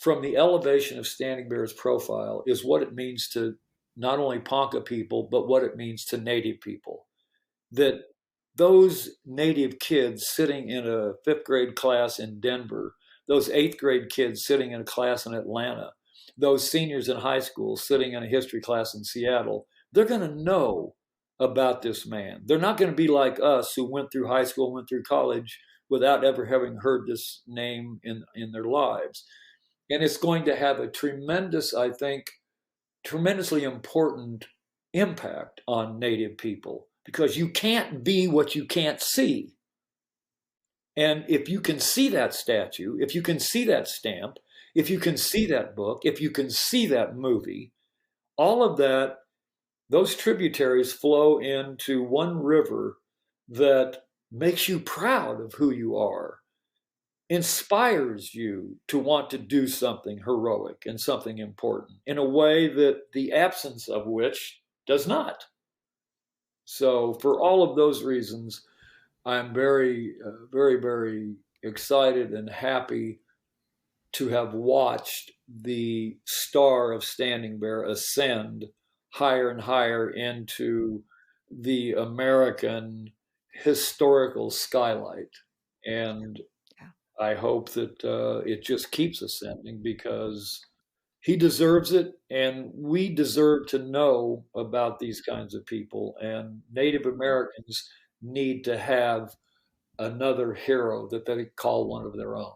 Speaker 3: from the elevation of Standing Bear's profile is what it means to not only Ponca people, but what it means to Native people. That those Native kids sitting in a 5th grade class in Denver, those 8th grade kids sitting in a class in Atlanta, those seniors in high school sitting in a history class in Seattle, they're going to know about this man. They're not going to be like us, who went through high school, went through college without ever having heard this name in their lives. And it's going to have a tremendous, I think, tremendously important impact on Native people, because you can't be what you can't see. And if you can see that statue, if you can see that stamp, if you can see that book, if you can see that movie, all of that, those tributaries flow into one river that makes you proud of who you are, inspires you to want to do something heroic and something important in a way that the absence of which does not. So for all of those reasons, I'm very, very excited and happy to have watched the star of Standing Bear ascend higher and higher into the American historical skylight. And I hope that it just keeps ascending, because he deserves it, and we deserve to know about these kinds of people. And Native Americans need to have another hero that they call one of their own.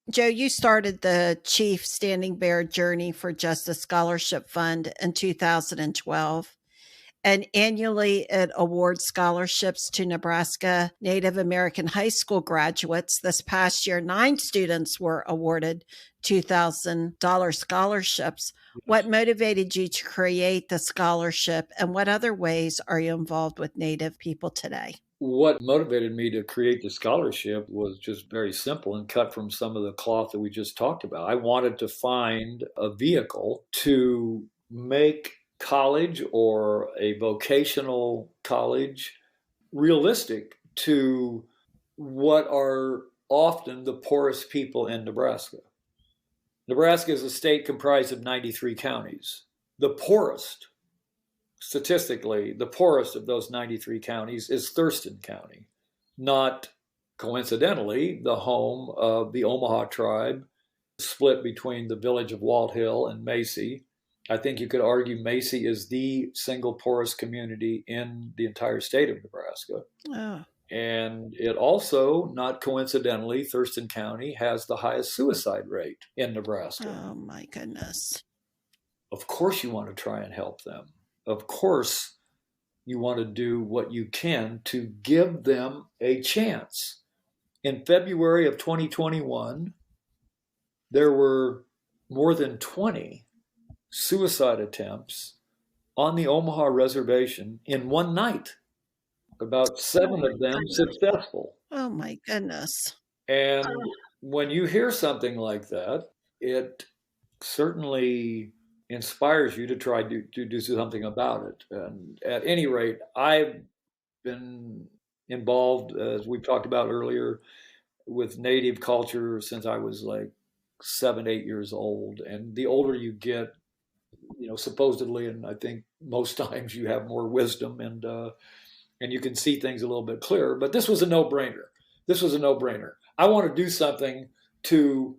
Speaker 1: Joe, you started the Chief Standing Bear Journey for Justice Scholarship Fund in 2012. And annually, it awards scholarships to Nebraska Native American high school graduates. This past year, 9 students were awarded $2,000 scholarships. What motivated you to create the scholarship, and what other ways are you involved with Native people today?
Speaker 3: What motivated me to create the scholarship was just very simple and cut from some of the cloth that we just talked about. I wanted to find a vehicle to make college, or a vocational college, realistic to what are often the poorest people in Nebraska. Nebraska is a state comprised of 93 counties. The poorest, statistically, the poorest of those 93 counties is Thurston County, not coincidentally the home of the Omaha Tribe, split between the village of Walt Hill and Macy. I think you could argue Macy is the single poorest community in the entire state of Nebraska.
Speaker 1: Oh.
Speaker 3: And it also, not coincidentally, Thurston County has the highest suicide rate in Nebraska.
Speaker 1: Oh, my goodness.
Speaker 3: Of course you want to try and help them. Of course you want to do what you can to give them a chance. In February of 2021, there were more than 20 suicide attempts on the Omaha reservation in one night. About 7 of them successful.
Speaker 1: Oh my goodness.
Speaker 3: And when you hear something like that, it certainly inspires you to try to do something about it. And at any rate, I've been involved, as we talked about earlier, with Native culture since I was like 7, 8 years old. And the older you get, supposedly, and I think most times you have more wisdom and you can see things a little bit clearer. But this was a no-brainer. This was a no-brainer. I want to do something to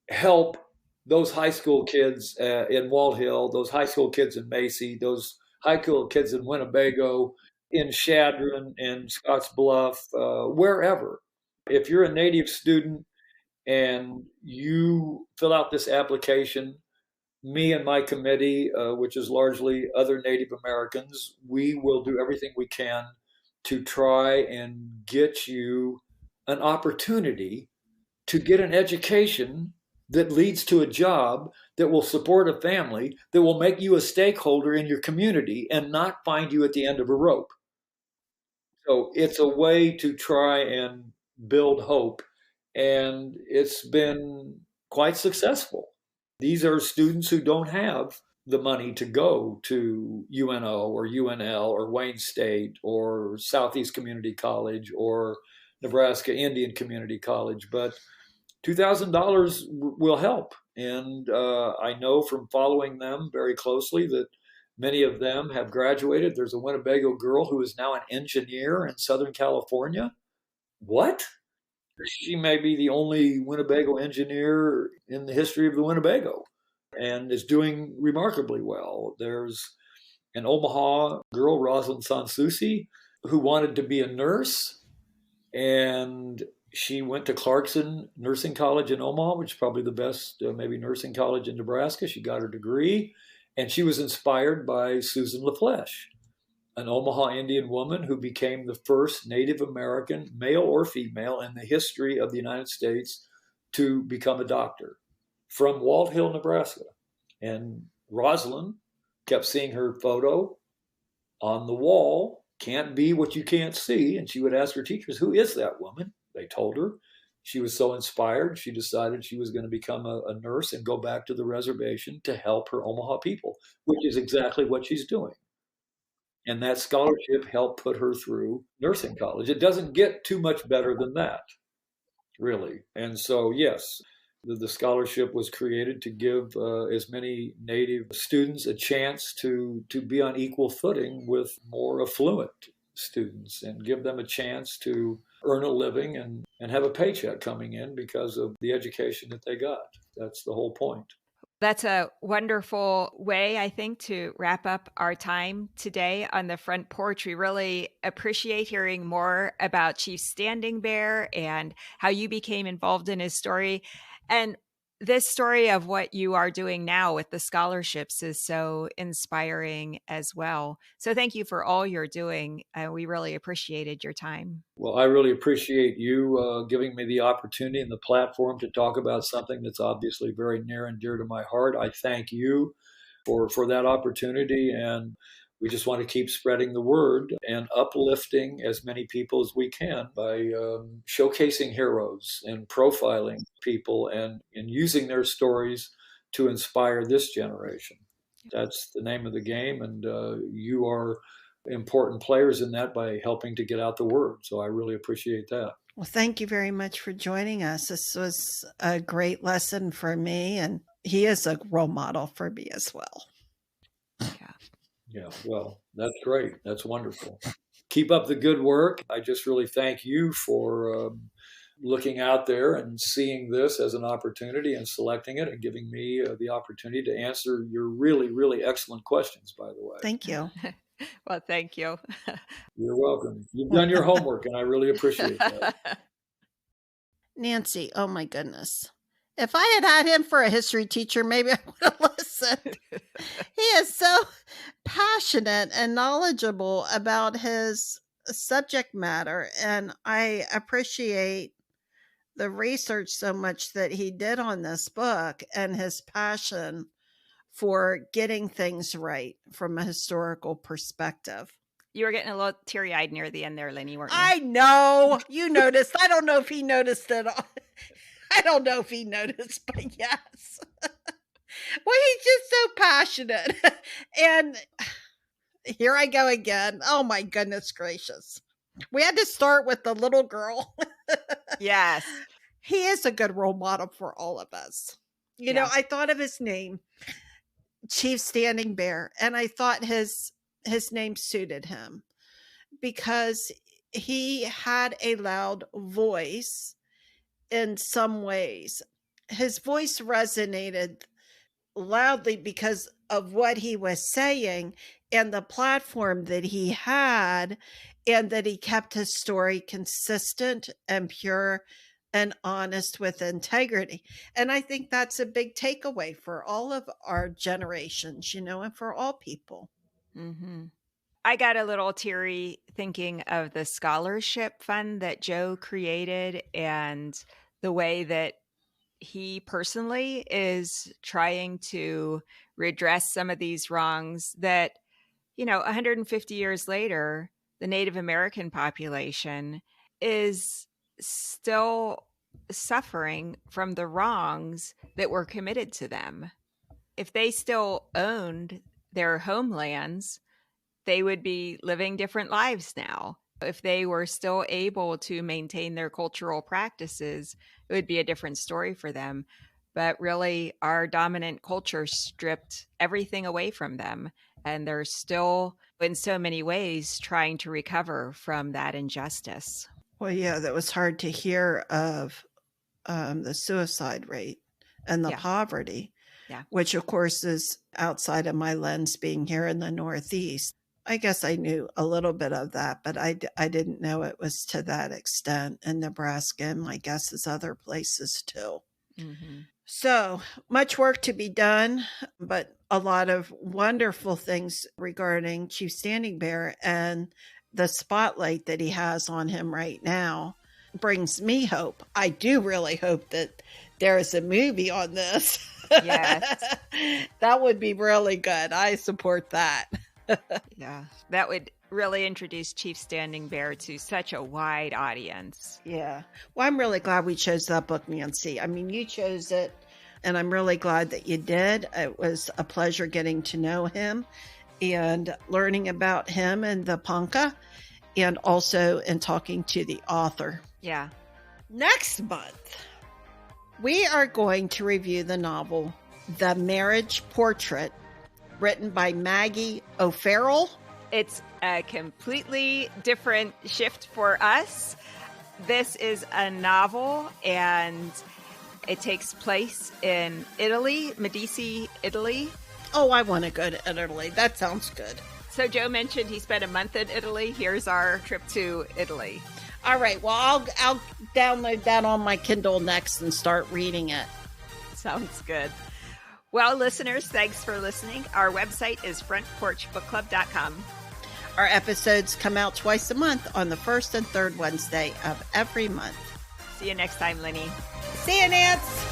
Speaker 3: help those high school kids in Walt Hill, those high school kids in Macy, those high school kids in Winnebago, in Sheridan, in Scottsbluff, wherever. If you're a Native student and you fill out this application, me and my committee, which is largely other Native Americans, we will do everything we can to try and get you an opportunity to get an education that leads to a job that will support a family, that will make you a stakeholder in your community and not find you at the end of a rope. So it's a way to try and build hope. And it's been quite successful. These are students who don't have the money to go to UNO or UNL or Wayne State or Southeast Community College or Nebraska Indian Community College, but $2,000 will help. And I know from following them very closely that many of them have graduated. There's a Winnebago girl who is now an engineer in Southern California. What? She may be the only Winnebago engineer in the history of the Winnebago and is doing remarkably well. There's an Omaha girl, Rosalind Sansusi, who wanted to be a nurse, and she went to Clarkson Nursing College in Omaha, which is probably the best maybe nursing college in Nebraska. She got her degree, and she was inspired by Susan LaFleche, an Omaha Indian woman who became the first Native American, male or female, in the history of the United States to become a doctor from Walt Hill, Nebraska. And Rosalind kept seeing her photo on the wall, can't be what you can't see. And she would ask her teachers, who is that woman? They told her. She was so inspired, she decided she was going to become a nurse and go back to the reservation to help her Omaha people, which is exactly what she's doing. And that scholarship helped put her through nursing college. It doesn't get too much better than that, really. And so, yes, the scholarship was created to give as many Native students a chance to be on equal footing with more affluent students and give them a chance to earn a living and have a paycheck coming in because of the education that they got. That's the whole point.
Speaker 2: That's a wonderful way, I think, to wrap up our time today on the front porch. We really appreciate hearing more about Chief Standing Bear and how you became involved in his story. And this story of what you are doing now with the scholarships is so inspiring as well. So thank you for all you're doing. We really appreciated your time.
Speaker 3: Well, I really appreciate you giving me the opportunity and the platform to talk about something that's obviously very near and dear to my heart. I thank you for that opportunity, and we just want to keep spreading the word and uplifting as many people as we can by showcasing heroes and profiling people and using their stories to inspire this generation. That's the name of the game, and you are important players in that by helping to get out the word. So I really appreciate that.
Speaker 1: Well, thank you very much for joining us. This was a great lesson for me, and he is a role model for me as well.
Speaker 3: Yeah, well, that's great. That's wonderful. Keep up the good work. I just really thank you for looking out there and seeing this as an opportunity and selecting it and giving me the opportunity to answer your really, really excellent questions, by the way.
Speaker 1: Thank you.
Speaker 2: Well, thank you.
Speaker 3: You're welcome. You've done your homework, and I really appreciate that.
Speaker 1: Nancy, oh my goodness. If I had him for a history teacher, maybe I would have listened. He is so passionate and knowledgeable about his subject matter, and I appreciate the research so much that he did on this book and his passion for getting things right from a historical perspective.
Speaker 2: You were getting a little teary-eyed near the end there, Lenny, weren't you?
Speaker 1: I know. You noticed. I don't know if he noticed it all. I don't know if he noticed, but yes. Well, he's just so passionate. And here I go again. Oh my goodness gracious. We had to start with the little girl.
Speaker 2: Yes.
Speaker 1: he is a good role model for all of us. You know, I thought of his name, Chief Standing Bear, and I thought his name suited him because he had a loud voice in some ways. His voice resonated loudly because of what he was saying and the platform that he had, and that he kept his story consistent and pure and honest with integrity. And I think that's a big takeaway for all of our generations, you know, and for all people.
Speaker 2: Mm-hmm. I got a little teary thinking of the scholarship fund that Joe created and the way that he personally is trying to redress some of these wrongs that, 150 years later, the Native American population is still suffering from the wrongs that were committed to them. If they still owned their homelands, they would be living different lives now. If they were still able to maintain their cultural practices, it would be a different story for them. But really, our dominant culture stripped everything away from them. And they're still, in so many ways, trying to recover from that injustice.
Speaker 1: Well, yeah, that was hard to hear of the suicide rate and the poverty, which of course is outside of my lens being here in the Northeast. I guess I knew a little bit of that, but I didn't know it was to that extent in Nebraska, and my guess is other places too. Mm-hmm. So much work to be done, but a lot of wonderful things regarding Chief Standing Bear, and the spotlight that he has on him right now brings me hope. I do really hope that there is a movie on this.
Speaker 2: Yes.
Speaker 1: That would be really good. I support that.
Speaker 2: Yeah, that would really introduce Chief Standing Bear to such a wide audience.
Speaker 1: Yeah. Well, I'm really glad we chose that book, Nancy. I mean, you chose it, and I'm really glad that you did. It was a pleasure getting to know him and learning about him and the Ponca, and also in talking to the author.
Speaker 2: Yeah.
Speaker 1: Next month, we are going to review the novel The Marriage Portrait, written by Maggie O'Farrell.
Speaker 2: It's a completely different shift for us. This is a novel, and it takes place in Italy, Medici, Italy.
Speaker 1: Oh, I want to go to Italy. That sounds good.
Speaker 2: So Joe mentioned he spent a month in Italy. Here's our trip to Italy.
Speaker 1: All right. Well, I'll download that on my Kindle next and start reading it.
Speaker 2: Sounds good. Well, listeners, thanks for listening. Our website is frontporchbookclub.com.
Speaker 1: Our episodes come out twice a month on the first and third Wednesday of every month.
Speaker 2: See you next time, Lenny.
Speaker 1: See you, Nance.